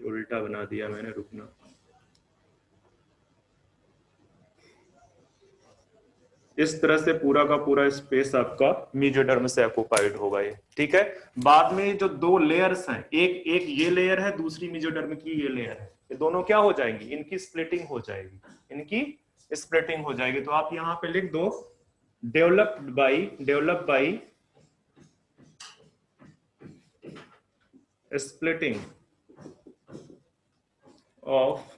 Speaker 1: उल्टा बना दिया मैंने, रुकना। इस तरह से पूरा का पूरा स्पेस आपका मीजोडर्म से ऑक्युपाइड होगा ये, ठीक है। बाद में जो 2 लेयर्स हैं, एक ये लेयर है, दूसरी मीजोडर्म की ये लेयर है, ये दोनों क्या हो जाएंगी, इनकी स्प्लिटिंग हो जाएगी, इनकी स्प्लिटिंग हो जाएगी। तो आप यहां पे लिख दो developed by splitting of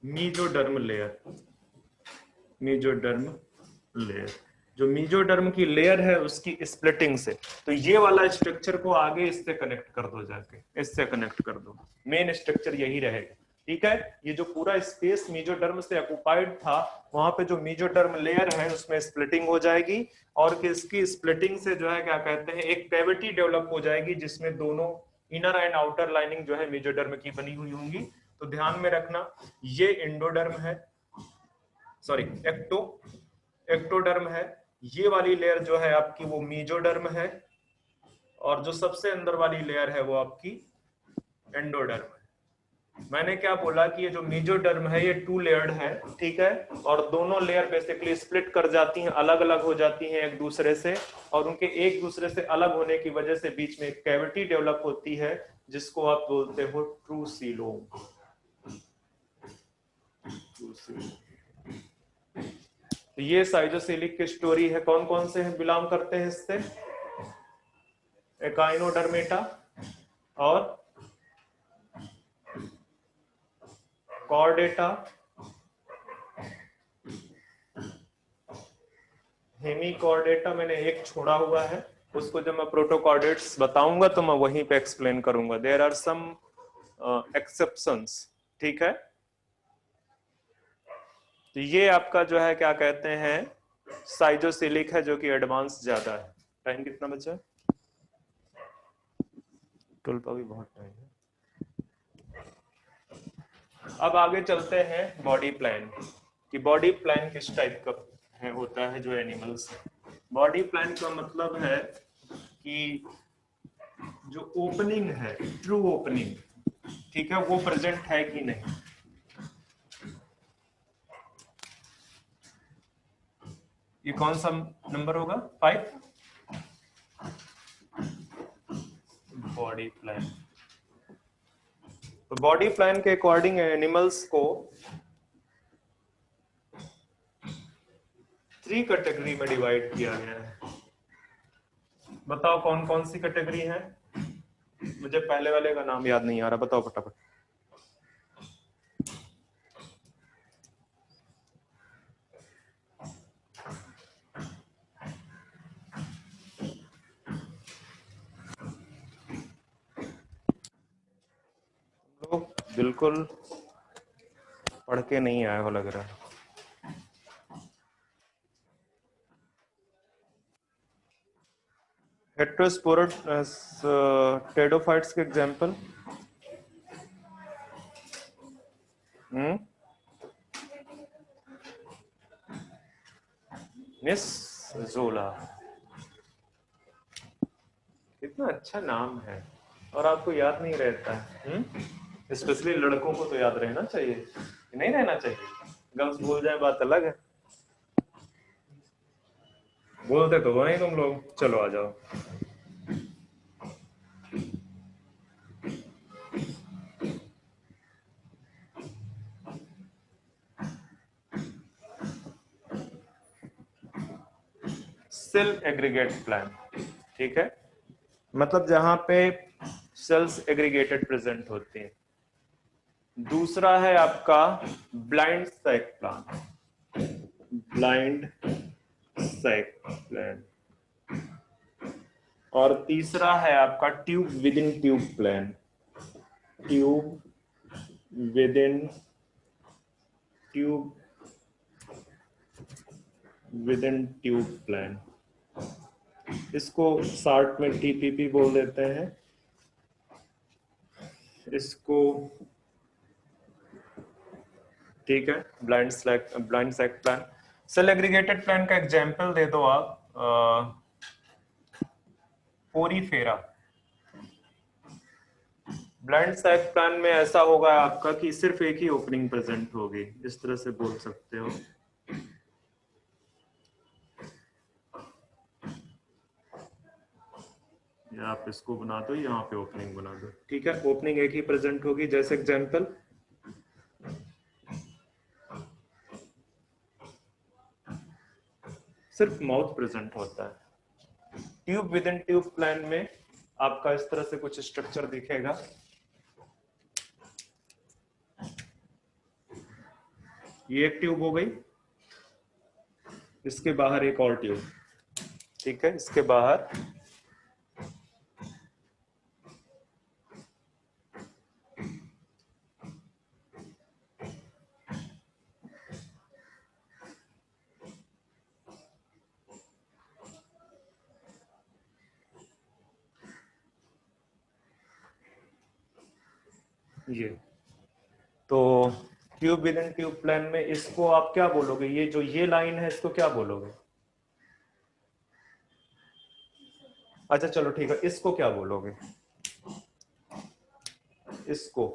Speaker 1: mesoderm layer, mesoderm layer, जो मीजोडर्म की लेयर है उसकी स्प्लिटिंग से। तो ये वाला स्ट्रक्चर को आगे इससे कनेक्ट कर दो, जाके इससे कनेक्ट कर दो, मेन स्ट्रक्चर यही रहेगा, ठीक है। ये जो पूरा स्पेस मीजोडर्म से ऑक्युपाइड था, वहां पे जो मीजोडर्म लेयर है उसमें स्प्लिटिंग हो जाएगी, और इसकी स्प्लिटिंग से जो है क्या कहते हैं, एक कैविटी डेवलप हो जाएगी, जिसमें दोनों इनर एंड आउटर लाइनिंग जो है मीजोडर्म की बनी हुई होंगी। तो ध्यान में रखना, ये इंडोडर्म है, सॉरी एक्टोडर्म है, ये वाली लेयर जो है आपकी वो मीजोडर्म है, और जो सबसे अंदर वाली लेयर है वो आपकी एंडोडर्म है। मैंने क्या बोला कि ये जो मीजोडर्म है ये 2 लेयर्ड है, ठीक है, और दोनों लेयर बेसिकली स्प्लिट कर जाती हैं, अलग अलग हो जाती हैं एक दूसरे से, और उनके एक दूसरे से अलग होने की वजह से बीच में एक कैविटी डेवलप होती है, जिसको आप बोलते हो ट्रू सीलोम। तो ये साइजोसिलिक की स्टोरी है। कौन कौन से बिलोंग करते हैं इससे, एकाइनोडर्मेटा और कॉर्डेटा, हेमीकॉर्डेटा मैंने एक छोड़ा हुआ है, उसको जब मैं प्रोटोकॉर्डेट्स बताऊंगा तो मैं वहीं पे एक्सप्लेन करूंगा। देयर आर सम एक्सेप्शंस, ठीक है। तो ये आपका जो है क्या कहते हैं, साइजोसिलिक है, जो कि एडवांस ज्यादा है। टाइम कितना बचा है? 12 अभी बहुत टाइम है। अब आगे चलते हैं बॉडी प्लान, कि बॉडी प्लान किस टाइप का है, होता है जो एनिमल्स। बॉडी प्लान का मतलब है कि जो ओपनिंग है, ट्रू ओपनिंग, ठीक है, वो प्रेजेंट है कि नहीं। ये कौन सा नंबर होगा? 5। बॉडी प्लान, तो बॉडी प्लान के अकॉर्डिंग एनिमल्स को 3 कैटेगरी में डिवाइड किया गया है। बताओ कौन कौन सी कैटेगरी है? मुझे पहले वाले का नाम याद नहीं आ रहा, बताओ फटाफट। लोग बिल्कुल पढ़ के नहीं आए हो लग रहा है। हेट्रोस्पोरट टेडोफाइट्स के एग्जांपल, मिस जोला। कितना अच्छा नाम है और आपको याद नहीं रहता है। स्पेशली लड़कों को तो याद रहना चाहिए, नहीं रहना चाहिए। गर्ल्स भूल जाए बात अलग है। बोलते तो वही तुम लोग। चलो आ जाओ। सेल एग्रीगेट प्लान, ठीक है, मतलब जहां पे सेल्स एग्रीगेटेड प्रेजेंट होती हैं। दूसरा है आपका blind sac plan, blind sac plan. और तीसरा है आपका tube within tube plan, tube within tube, within tube plan. इसको शॉर्ट में टीपीपी बोल देते हैं। इसको, ठीक है, blind sac plan. Cell aggregated plan का एग्जांपल दे दो आप। पोरीफेरा। ब्लाइंड सैक प्लान में ऐसा होगा आपका कि सिर्फ एक ही ओपनिंग प्रेजेंट होगी, इस तरह से बोल सकते हो। या आप इसको बना दो, यहाँ पे ओपनिंग बना दो, ठीक है, ओपनिंग एक ही प्रेजेंट होगी। जैसे एग्जांपल, सिर्फ माउथ प्रेजेंट होता है। Tube within tube plan में आपका इस तरह से कुछ स्ट्रक्चर दिखेगा। ये एक ट्यूब हो गई, इसके बाहर एक और ट्यूब, ठीक है, इसके बाहर ये। तो tube within tube plan में इसको आप क्या बोलोगे? ये जो ये लाइन है इसको क्या बोलोगे? अच्छा चलो ठीक है, इसको क्या बोलोगे? इसको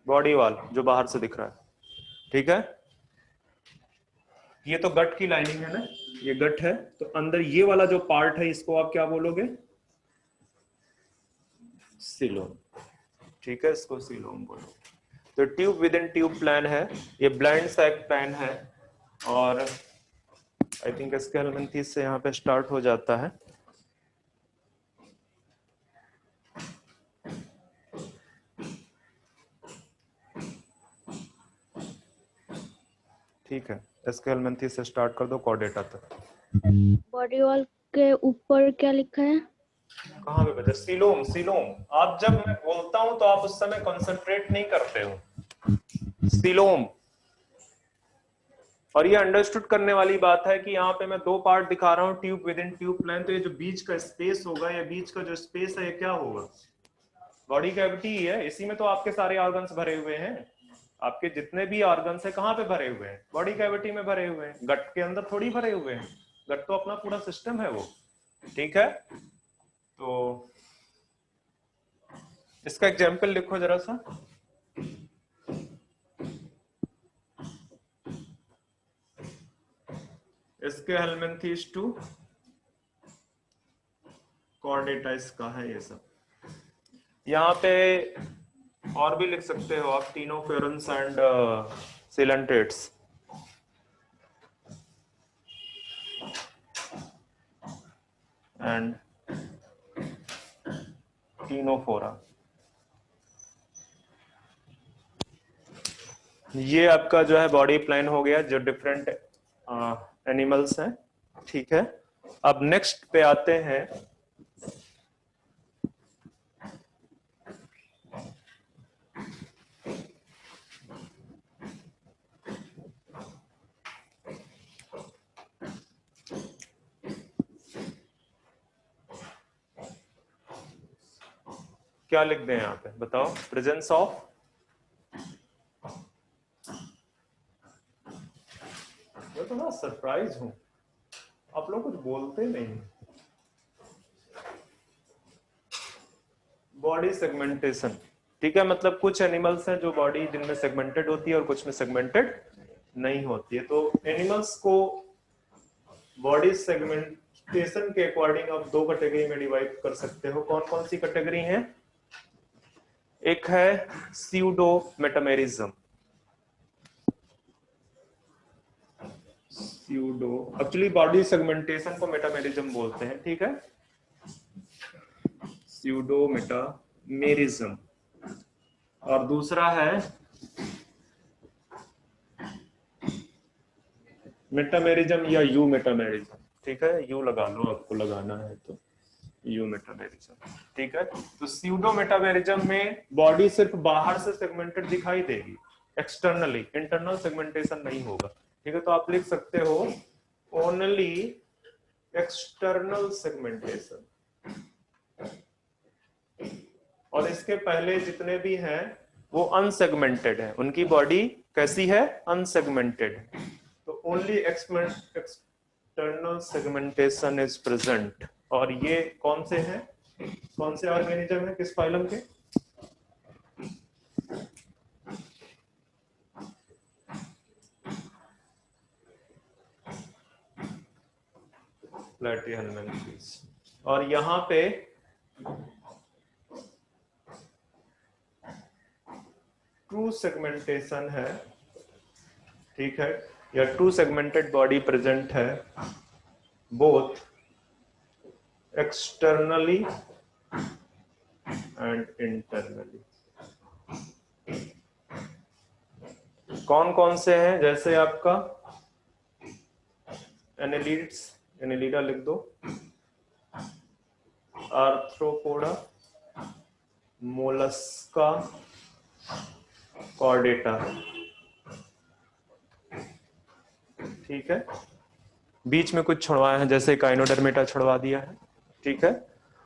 Speaker 1: बॉडी वाल जो बाहर से दिख रहा है, ठीक है। ये तो गट की लाइनिंग है ना, ये गट है, तो अंदर ये वाला जो पार्ट है इसको आप क्या बोलोगे? सिलोम, ठीक है, इसको सिलोम बोलो। तो tube within tube plan है, ये ब्लाइंड सैक प्लान है, और आई थिंक इसके हेलमिंथीस से यहाँ पे स्टार्ट हो जाता है। ठीक है, इसके हेलमिंथेस से स्टार्ट कर दो कॉर्डेटा तक।
Speaker 2: बॉडी वॉल के ऊपर क्या लिखा है?
Speaker 1: कहाँ पे बचा? Coelom, coelom. आप जब मैं बोलता हूं तो आप उस समय कंसंट्रेट नहीं करते हो। सीलोम। और ये अंडरस्टूड करने वाली बात है कि यहाँ पे मैं दो पार्ट दिखा रहा हूँ, tube within tube plan. तो ये जो बीच का स्पेस होगा, या बीच का जो स्पेस है, ये क्या होगा? बॉडी कैविटी ही है। इसी में तो आपके सारे ऑर्गन्स भरे हुए हैं। आपके जितने भी ऑर्गन्स है कहाँ पे भरे हुए हैं? बॉडी कैविटी में भरे हुए हैं। गट के अंदर थोड़ी भरे हुए हैं। गट तो अपना पूरा सिस्टम है वो। ठीक है, तो इसका एग्जाम्पल लिखो जरा सा। इसके हेलमिंथेस टू कॉर्डेटा इसका है ये सब। यहाँ पे और भी लिख सकते हो आप, ctenophorans and coelenterates. And ctenophora. ये आपका जो है बॉडी प्लान हो गया, जो डिफरेंट एनिमल्स हैं। ठीक है, अब नेक्स्ट पे आते हैं। क्या लिख दें यहाँ पे, बताओ? प्रेजेंस ऑफ, मैं तो ना सरप्राइज हूं, आप लोग कुछ बोलते नहीं। Body segmentation. ठीक है, मतलब कुछ एनिमल्स हैं जो बॉडी जिनमें सेगमेंटेड होती है और कुछ में सेगमेंटेड नहीं होती है। तो एनिमल्स को बॉडी सेगमेंटेशन के अकॉर्डिंग आप दो कैटेगरी में डिवाइड कर सकते हो। कौन कौन सी कैटेगरी है? एक है pseudo metamerism. Pseudo, actually body segmentation को मेटामेरिज्म बोलते हैं। ठीक है, स्यूडो मेटामेरिज्म। और दूसरा है मेटामेरिज्म या यू मेटामेरिज्म। ठीक है, यू लगा लो, आपको लगाना है तो यू मेटामेरिज्म। ठीक है, तो स्यूडो मेटामेरिज्म में बॉडी सिर्फ बाहर से सेगमेंटेड दिखाई देगी, एक्सटर्नली, इंटरनल सेगमेंटेशन नहीं होगा। ठीक है, तो आप लिख सकते हो ओनली एक्सटर्नल सेगमेंटेशन। और इसके पहले जितने भी हैं वो अनसेगमेंटेड है, उनकी बॉडी कैसी है? अनसेगमेंटेड। तो only external segmentation is present. और ये कौन से हैं? कौन से ऑर्गेनिज्म है, किस फाइलम के? प्लैटिहेल्मिन्थेस। और यहां पे ट्रू सेगमेंटेशन है। ठीक है, या ट्रू सेगमेंटेड बॉडी प्रेजेंट है, बोथ एक्सटर्नली एंड इंटरनली। कौन कौन से हैं? जैसे आपका एनेलिड्स, एनेलिडा लिख दो, आर्थ्रोपोडा, मोलस्का, कॉर्डेटा। ठीक है, बीच में कुछ छुड़वाए हैं, जैसे काइनोडर्मेटा छुड़वा दिया है। ठीक है,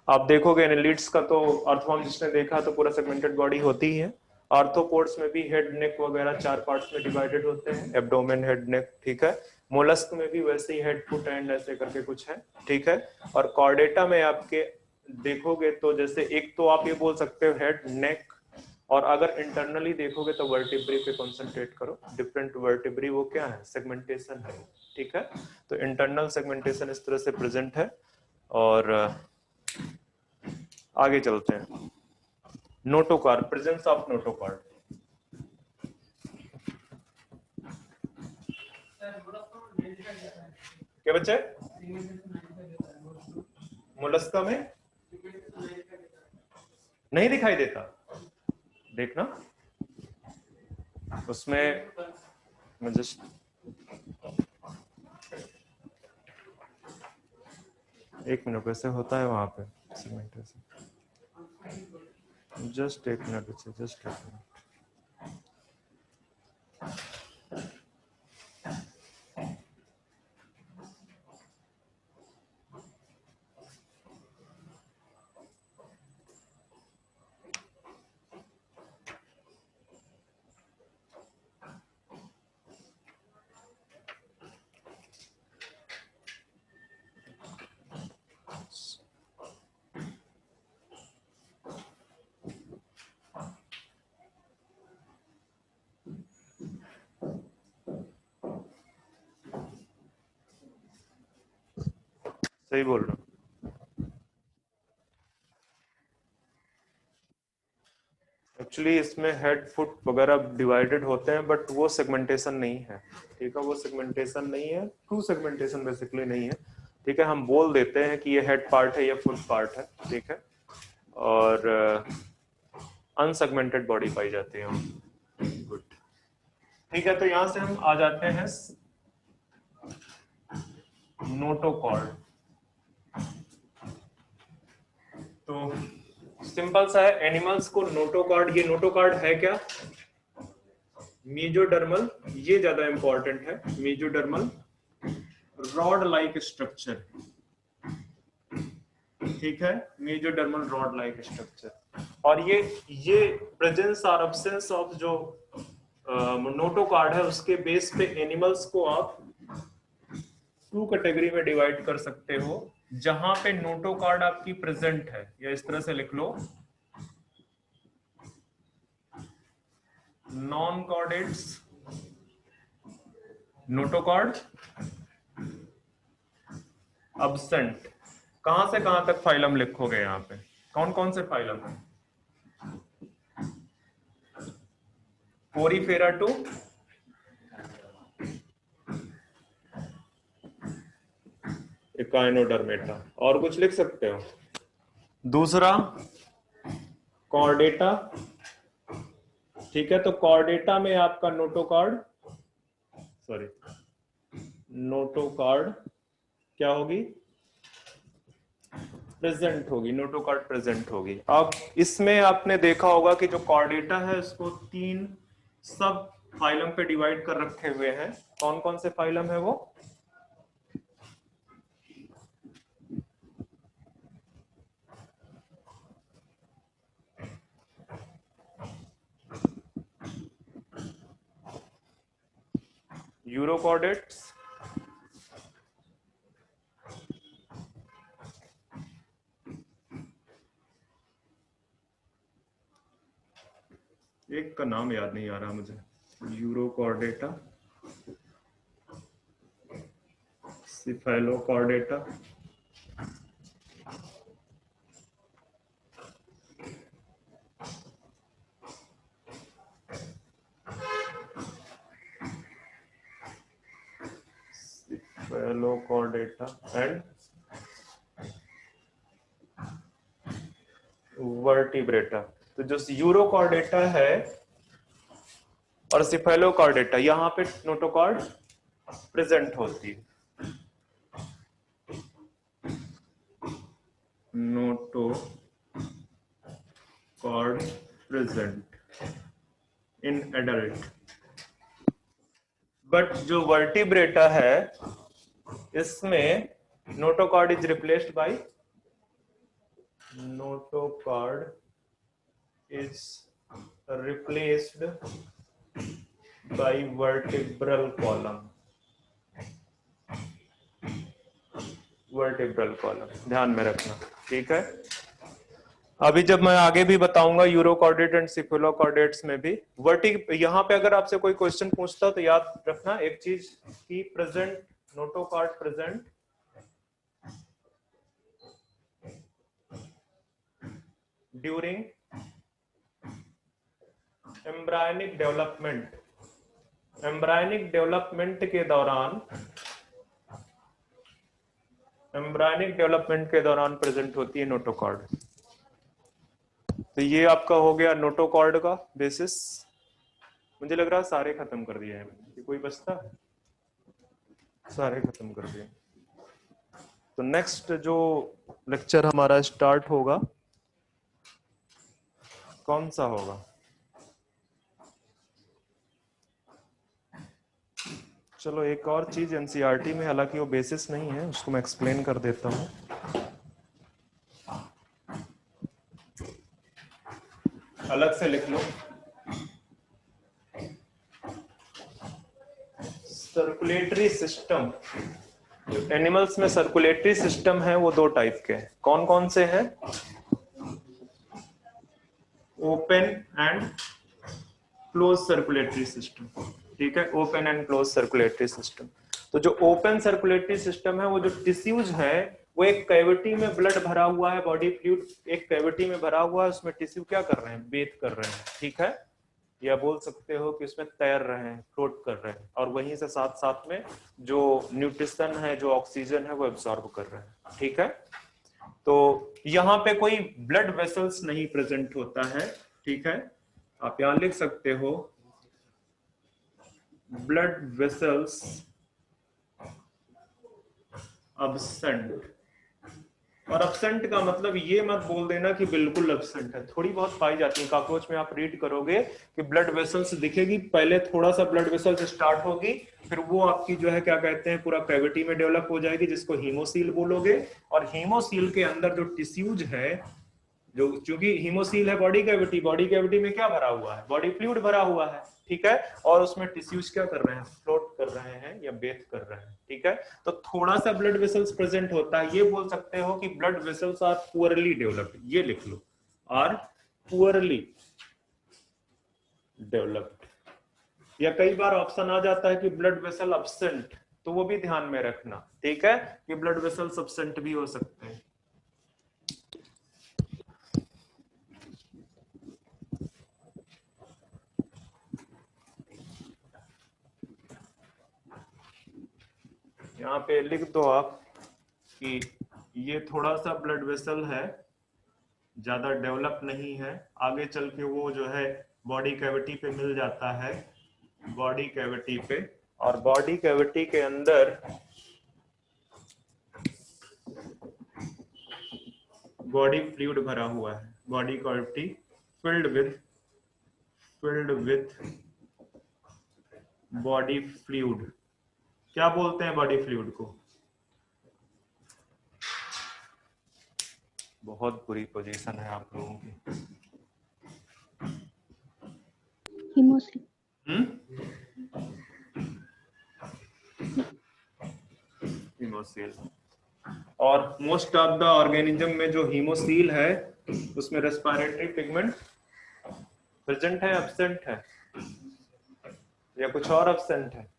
Speaker 1: आप देखोगे एनालिड्स का तो अर्थवॉर्म जिसने देखा तो पूरा सेगमेंटेड बॉडी होती ही है। आर्थ्रोपोड्स में भी हेड, नेक वगैरह 4 पार्ट्स में डिवाइडेड होते हैं, एब्डोमेन, हेड, नेक। ठीक है, मोलस्क में भी वैसे ही हेड, फुट, एंड ऐसे करके कुछ है। ठीक है, और कॉर्डेटा में आपके देखोगे तो जैसे एक तो आप ये बोल सकते हो हेड, नेक, और अगर इंटरनली देखोगे तो वर्टिब्री पे कंसंट्रेट करो। डिफरेंट वर्टिब्री, वो क्या है? सेगमेंटेशन है। ठीक है, तो इंटरनल सेगमेंटेशन इस तरह से प्रेजेंट है। और आगे चलते हैं। Notochord, presence of notochord. क्या बच्चे? मोलस्का में नहीं दिखाई देता, देखना उसमें मैं जस्ट एक मिनट, वैसे होता है वहां पे सेगमेंटेशन। जस्ट एक मिनट बच्चे, जस्ट एक मिनट। सही बोल रहा हूँ। एक्चुअली इसमें हेड फुट वगैरह डिवाइडेड होते हैं, बट वो सेगमेंटेशन नहीं है। ठीक है, वो सेगमेंटेशन नहीं है, ट्रू सेगमेंटेशन बेसिकली नहीं है। ठीक है, हम बोल देते हैं कि ये हेड पार्ट है, ये फुट पार्ट है। ठीक है, और अनसेगमेंटेड बॉडी पाई जाती है। गुड। ठीक है, तो यहां से हम आ जाते हैं नोटोकॉर्ड। तो सिंपल सा है, एनिमल्स को नोटोकॉर्ड, ये नोटोकॉर्ड है क्या? मेसोडर्मल, ये ज्यादा इंपॉर्टेंट है, मेसोडर्मल रॉड लाइक स्ट्रक्चर। ठीक है, मेसोडर्मल रॉड लाइक स्ट्रक्चर। और ये प्रेजेंस और अब्सेंस ऑफ जो नोटोकॉर्ड है, उसके बेस पे एनिमल्स को आप टू कैटेगरी में डिवाइड कर सकते हो। जहां पे नोटोकॉर्ड आपकी प्रेजेंट है, या इस तरह से लिख लो, नॉन कॉर्डेट्स, नोटोकॉर्ड, अब्सेंट। कहां से कहां तक फाइलम लिखोगे? यहां पे कौन कौन से फाइलम है? Porifera to Echinodermata. और कुछ लिख सकते हो? दूसरा कॉर्डेटा। ठीक है, तो कॉर्डेटा में आपका नोटोकॉर्ड, सॉरी, नोटोकॉर्ड क्या होगी? प्रेजेंट होगी, नोटोकॉर्ड प्रेजेंट होगी। अब इसमें आपने देखा होगा कि जो कॉर्डेटा है उसको 3 सब फाइलम पे डिवाइड कर रखे हुए हैं। कौन कौन से फाइलम है वो? यूरोकॉर्डेट्स, एक का नाम याद नहीं आ रहा मुझे, urochordata, cephalochordata, cephalochordata and vertebrata. तो जो यूरोकॉर्डेटा है और सिफेलोकॉर्डेटा, यहाँ पे नोटोकॉर्ड प्रेजेंट होती है। Notochord present in adult. But जो वर्टिब्रेटा है, इसमें notochord is replaced by, notochord is replaced by vertebral column. Vertebral column ध्यान में रखना। ठीक है, अभी जब मैं आगे भी बताऊंगा यूरोकॉर्डेट एंड सिफेलोकॉर्डेट्स में भी यहाँ पे अगर आपसे कोई क्वेश्चन पूछता तो याद रखना एक चीज कि present notochord present during embryonic development. Embryonic development के दौरान, एम्ब्रायनिक डेवलपमेंट के दौरान प्रेजेंट होती है नोटोकॉर्ड। तो ये आपका हो गया नोटोकॉर्ड का बेसिस। मुझे लग रहा है सारे खत्म कर दिए हैं, कोई बचता है? सारे खत्म कर दिए। तो नेक्स्ट जो लेक्चर हमारा स्टार्ट होगा कौन सा होगा? चलो एक और चीज एनसीईआरटी में, हालांकि वो बेसिस नहीं है, उसको मैं एक्सप्लेन कर देता हूँ। अलग से लिख लो। सर्कुलेटरी सिस्टम, जो एनिमल्स में सर्कुलेटरी सिस्टम है वो दो टाइप के हैं। कौन कौन से हैं? Open and close circulatory system. ठीक है, open and close circulatory system. तो जो ओपन सर्कुलेटरी सिस्टम है, वो जो टिश्यूज है, वो एक कैविटी में ब्लड भरा हुआ है, बॉडी फ्लूइड एक कैविटी में भरा हुआ है, उसमें टिश्यू क्या कर रहे हैं? बेथ कर रहे हैं। ठीक है, या बोल सकते हो कि उसमें तैर रहे हैं, फ्लोट कर रहे हैं, और वहीं से साथ साथ में जो न्यूट्रिशन है, जो ऑक्सीजन है, वो एब्सॉर्ब कर रहे हैं। ठीक है, तो यहाँ पे कोई ब्लड वेसल्स नहीं प्रेजेंट होता है। ठीक है, आप यहां लिख सकते हो ब्लड वेसल्स अब्सेंट। और अब्सेंट का मतलब ये मत बोल देना कि बिल्कुल अब्सेंट है, थोड़ी बहुत पाई जाती है। कॉकरोच में आप रीड करोगे कि ब्लड वेसल्स दिखेगी, पहले थोड़ा सा ब्लड वेसल्स स्टार्ट होगी, फिर वो आपकी जो है क्या कहते हैं, पूरा कैविटी में डेवलप हो जाएगी, जिसको हीमोसील बोलोगे। और हीमोसील के अंदर जो टिश्यूज है, जो चूंकि हीमोसील है बॉडी कैविटी, बॉडी कैविटी में क्या भरा हुआ है? बॉडी फ्लूइड भरा हुआ है। ठीक है, और उसमें टिश्यूज क्या कर रहे हैं? फ्लोट कर रहे हैं या बेथ कर रहे हैं। ठीक है, तो थोड़ा सा ब्लड वेसल्स प्रेजेंट होता है। ये बोल सकते हो कि blood vessels are poorly developed, ये लिख लो, आर पुअरली डेवलप्ड। या कई बार ऑप्शन आ जाता है कि ब्लड वेसल अब्सेंट, तो वो भी ध्यान में रखना। ठीक है, कि ब्लड वेसल्स अब्सेंट भी हो सकते हैं। यहाँ पे लिख दो आप कि ये थोड़ा सा ब्लड वेसल है, ज्यादा डेवलप नहीं है, आगे चल के वो जो है बॉडी कैविटी पे मिल जाता है, बॉडी कैविटी पे। और बॉडी कैविटी के अंदर बॉडी फ्लूइड भरा हुआ है, body cavity filled with body fluid. क्या बोलते हैं बॉडी फ्लूइड को? बहुत बुरी पोजीशन है आप लोगों की।
Speaker 2: हीमोसिल।
Speaker 1: हीमोसील। और मोस्ट ऑफ द ऑर्गेनिज्म में जो हीमोसील है, उसमें रेस्पिरेटरी पिगमेंट प्रेजेंट है, एब्सेंट है, या कुछ और एब्सेंट है?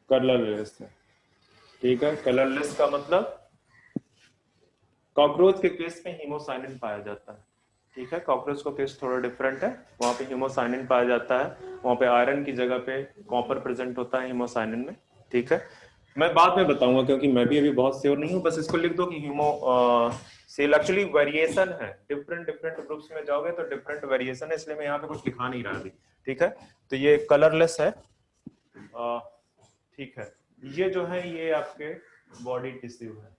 Speaker 1: कलरलेस है। ठीक है, कलरलेस का मतलब कॉकरोच के केस में हीमोसाइनिन पाया जाता है। ठीक है, कॉकरोच का केस थोड़ा डिफरेंट है, वहां पे हीमोसाइनिन पाया जाता है, वहां पे आयरन की जगह पे कॉपर प्रेजेंट होता है हीमोसाइनिन में। ठीक है, मैं बाद में बताऊंगा क्योंकि मैं भी अभी बहुत श्योर नहीं हूँ। बस इसको लिख दो कि हीमो सेल एक्चुअली वेरिएशन है, डिफरेंट डिफरेंट ग्रुप्स में जाओगे तो डिफरेंट वेरिएशन है, इसलिए मैं यहाँ पे कुछ लिखा नहीं रहा अभी। ठीक है, तो ये कलरलेस है। ठीक है, ये जो है ये आपके बॉडी टिश्यू है।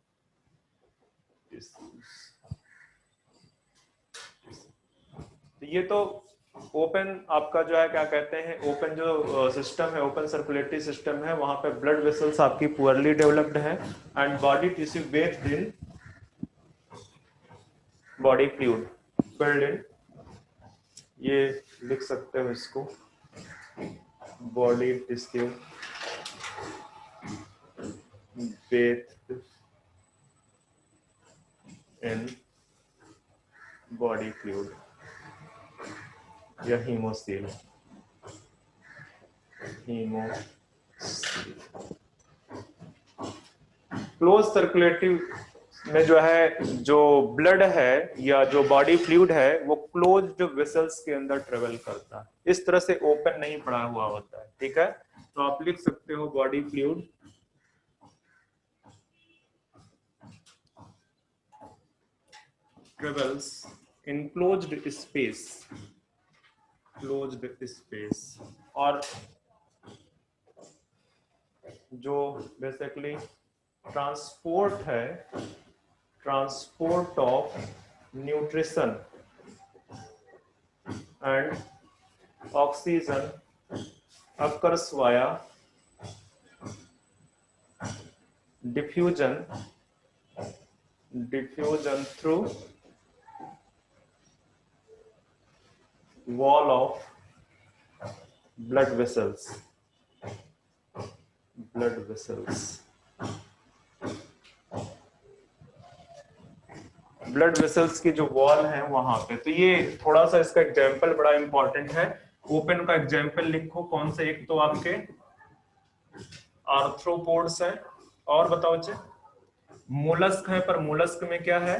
Speaker 1: तो ये तो ओपन आपका जो है क्या कहते हैं, ओपन जो सिस्टम है, ओपन सर्कुलेटरी सिस्टम है, वहां पे ब्लड वेसल्स आपकी पुअरली डेवलप्ड है and body tissue based in body fluid filled in, ये लिख सकते हो इसको, body tissue based in body fluid या हीमोसील। क्लोज सर्कुलेटरी में जो है, जो ब्लड है या जो बॉडी फ्लूइड है, वो क्लोज जो वेसल्स के अंदर ट्रेवल करता है, इस तरह से ओपन नहीं पड़ा हुआ होता है। ठीक है, तो आप लिख सकते हो body fluid travels enclosed space, closed space, और जो बेसिकली ट्रांसपोर्ट है, transport of nutrition and oxygen occurs via diffusion through wall of blood vessels, blood vessels की जो वॉल है वहां पे। तो ये थोड़ा सा इसका एग्जांपल बड़ा इंपॉर्टेंट है। ओपन का एग्जांपल लिखो, कौन से? एक तो आपके आर्थ्रोपोड्स हैं, और बताओ बच्चे, मोलस्क है, पर मोलस्क में क्या है?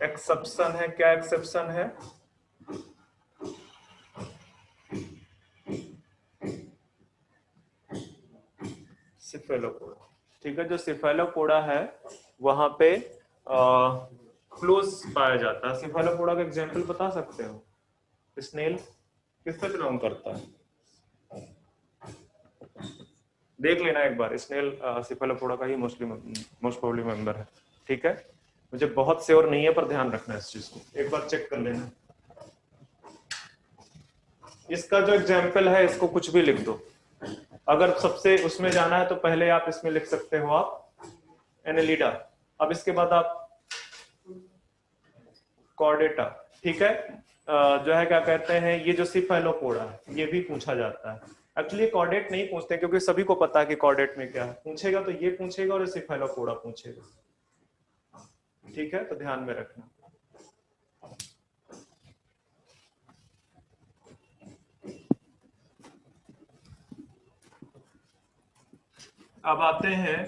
Speaker 1: एक्सेप्शन है। क्या एक्सेप्शन है? सिफेलोपोडा। ठीक है, जो सिफेलोपोडा है वहां पे क्लोज पाया जाता है। सिफेलोपोडा का एग्जांपल बता सकते हो? स्नेल किससे बिलोंग करता है? देख लेना एक बार, स्नेल सिफेलोपोडा का ही मोस्ट प्रोबेबली मेंबर है। ठीक है, मुझे बहुत श्योर नहीं है, पर ध्यान रखना इस चीज को, एक बार चेक कर लेना। इसका जो एग्जाम्पल है, इसको कुछ भी लिख दो। अगर सबसे उसमें जाना है तो पहले आप इसमें लिख सकते हो आप एनेलिडा, अब इसके बाद आप कॉर्डेटा। ठीक है, जो है क्या कहते हैं, ये जो सिफेलोपोडा है ये भी पूछा जाता है। एक्चुअली कॉर्डेट नहीं पूछते क्योंकि सभी को पता है कि कॉर्डेट में क्या है। पूछेगा तो ये पूछेगा और सिफेलोपोडा पूछेगा। ठीक है, तो ध्यान में रखना। अब आते हैं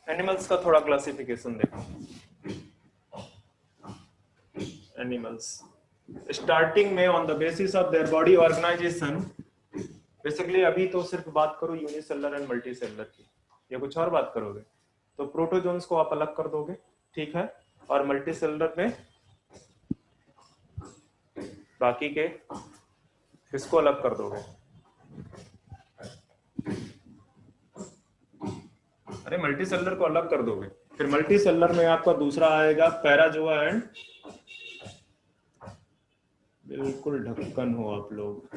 Speaker 1: एनिमल्स का थोड़ा क्लासिफिकेशन देखो। एनिमल्स स्टार्टिंग में on the basis of their body organization, basically अभी तो सिर्फ बात करो यूनिसेलुलर एंड मल्टीसेलुलर की, या कुछ और बात करोगे तो प्रोटोजोन्स को आप अलग कर दोगे। ठीक है, और मल्टीसेलुलर में बाकी के किसको अलग कर दोगे? अरे मल्टीसेलुलर को अलग कर दोगे। फिर मल्टीसेलुलर में आपका दूसरा आएगा पैराजोआ एंड, बिल्कुल ढक्कन हो आप लोग,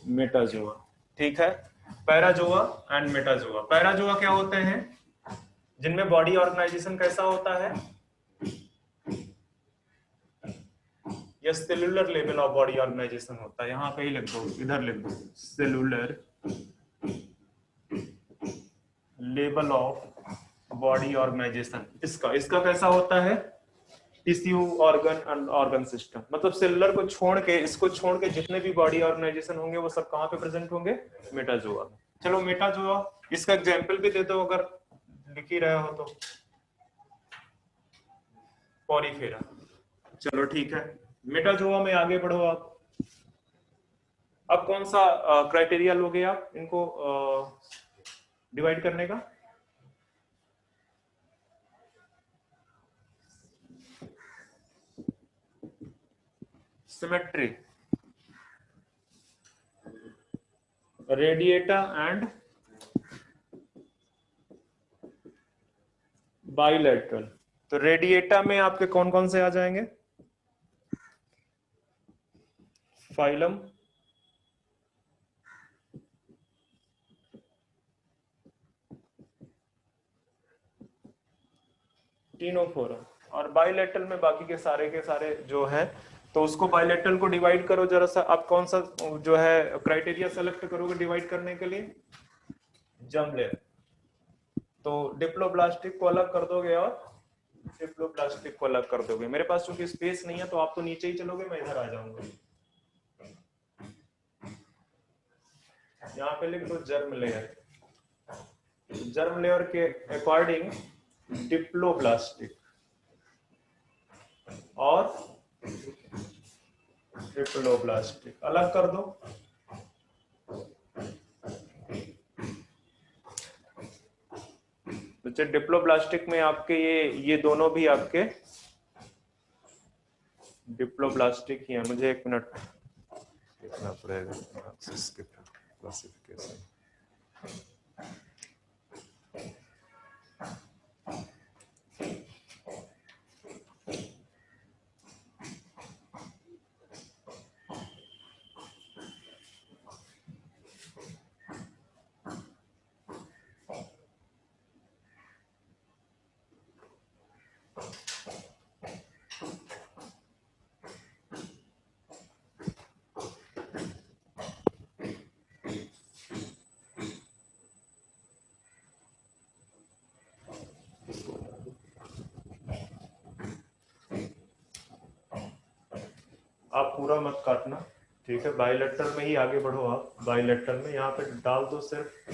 Speaker 1: मेटाजोआ। ठीक है, पैराजोआ एंड मेटाजोआ। पैराजोआ क्या होते हैं? जिनमें बॉडी ऑर्गेनाइजेशन कैसा होता है? या cellular level of body organization होता है। यहां पे ही लिख दो, इधर लिख दो, cellular level of body organisation. इसका कैसा होता है? Tissue, organ and organ system. मतलब सेलुलर को छोड़ के, इसको छोड़ के जितने भी बॉडी ऑर्गेनाइजेशन होंगे वो सब कहां पे प्रेजेंट होंगे? मेटाजोआ में। चलो मेटाजोआ, इसका एग्जांपल भी दे दो अगर लिख ही रहे हो तो। पॉरीफेरा। चलो ठीक है, मेटाजोआ में आगे बढ़ो आप। अब कौन सा क्राइटेरिया लोगे आप इनको डिवाइड करने का? Symmetry, radiata and bilateral. तो रेडिएटा में आपके कौन कौन से आ जाएंगे? फाइलम, टीनोफोरम, और बाइलेटरल में बाकी के सारे जो है। तो उसको बाइलेटरल को डिवाइड करो जरा सा। आप कौन सा जो है क्राइटेरिया सेलेक्ट करोगे डिवाइड करने के लिए? Germ layer. तो डिप्लोब्लास्टिक को अलग कर दोगे और डिप्लोब्लास्टिक को अलग कर दोगे। मेरे पास चूंकि स्पेस नहीं है तो आप तो नीचे ही चलोगे, मैं इधर आ जाऊंगा। यहाँ पे लिख दो जर्म लेयर। जर्म लेयर के अकॉर्डिंग डिप्लोब्लास्टिक और डिप्लोब्लास्टिक अलग कर दो। बच्चे डिप्लोब्लास्टिक में आपके ये दोनों भी आपके डिप्लोब्लास्टिक ही है। मुझे 1 मिनट देखना पड़ेगा इसके क्लासिफिकेशन। आप पूरा मत काटना, ठीक है। बाइलेटरल में ही आगे बढ़ो आप। बाइलेटरल में यहाँ पे डाल दो सिर्फ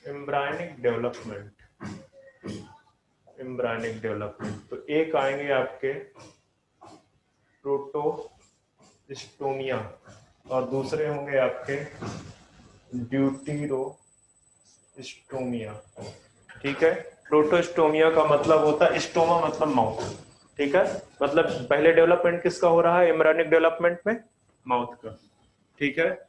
Speaker 1: एम्ब्रायनिक डेवलपमेंट। एम्ब्रायनिक डेवलपमेंट तो एक आएंगे आपके प्रोटोस्टोमिया और दूसरे होंगे आपके ड्यूटीरोस्टोमिया, ठीक है। प्रोटोस्टोमिया का मतलब होता है स्टोमा मतलब माउथ, ठीक है। मतलब पहले डेवलपमेंट किसका हो रहा है एम्ब्रायनिक डेवलपमेंट में? माउथ का, ठीक है।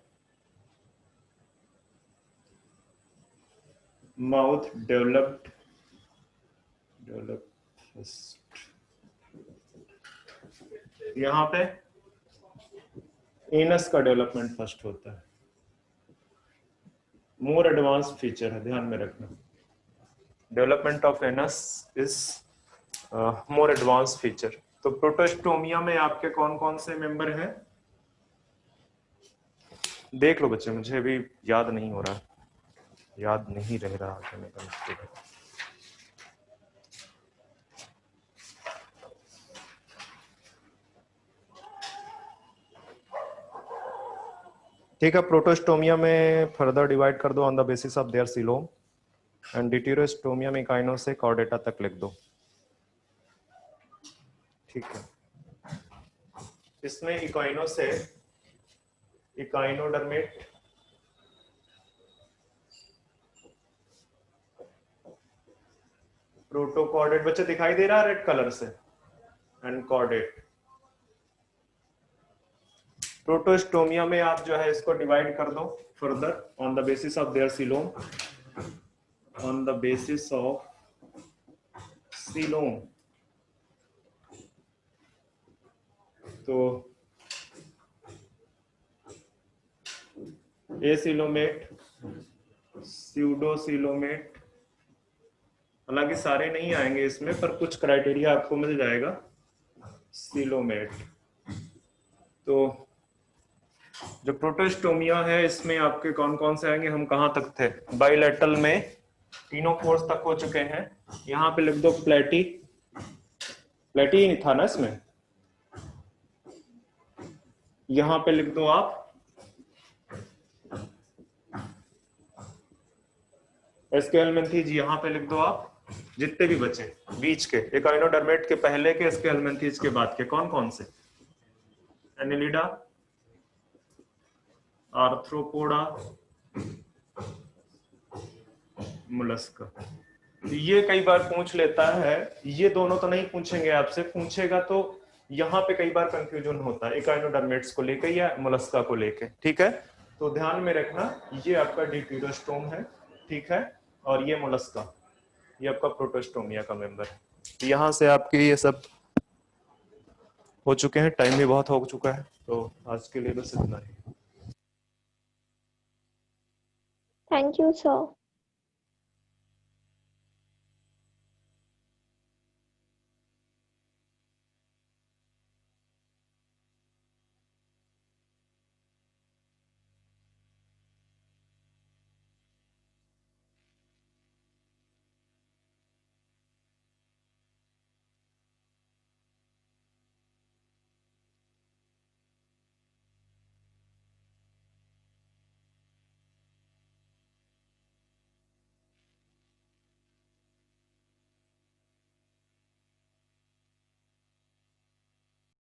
Speaker 1: माउथ डेवलप्ड यहां पे एनस का डेवलपमेंट फर्स्ट होता है। मोर एडवांस फीचर है, ध्यान में रखना। Development of anus is more advance feature. तो प्रोटोस्टोमिया में आपके कौन कौन से मेंबर हैं देख लो बच्चे, मुझे अभी याद नहीं हो रहा, याद नहीं रह रहा है। ठीक है। प्रोटोस्टोमिया में फर्दर डिवाइड कर दो on the basis of their coelom and deuterostomia में इकाइनो से कॉर्डेटा तक लिख दो, ठीक है। इसमें इकाइनो से इकाइनोडर्मेट, प्रोटोकॉर्डेट बच्चे दिखाई दे रहा है रेड कलर से, एंड कॉर्डेट। प्रोटोस्टोमिया में आप जो है इसको डिवाइड कर दो further on the basis of their coelom, on the basis of coelom. तो एसिलोमेट, स्यूडोसिलोमेट, हालांकि सारे नहीं आएंगे इसमें पर कुछ क्राइटेरिया आपको मिल जाएगा। सिलोमेट। तो जो प्रोटोस्टोमिया है इसमें आपके कौन कौन से आएंगे, हम कहां तक थे? बाइलेटरल में तीनों कोर्स तक हो चुके हैं। यहां पे लिख दो प्लेटी, प्लेटी ही था ना इसमें, यहां पे लिख दो आप एस्केलमेंथीज, यहां पे लिख दो आप जितने भी बचे बीच के इकाइनोडर्मेट के पहले के, एस्केलमेंथीज के बाद के कौन कौन से? Annelida, arthropoda, Mollusca. ये कई बार पूछ लेता है, ये दोनों तो नहीं पूछेंगे आपसे, पूछेगा तो यहाँ पे कई बार कंफ्यूजन होता है इकाइनोडर्मेट्स को लेके या मोलस्का को लेके, ठीक है। तो ध्यान में रखना ये आपका डिप्यूरोस्टोम है, ठीक है, और ये मोलस्का, ये आपका प्रोटोस्टोमिया का मेंबर है। यहाँ से आपके ये सब हो चुके हैं, टाइम भी बहुत हो चुका है, तो आज के लिए बस इतना ही।
Speaker 3: Thank you sir.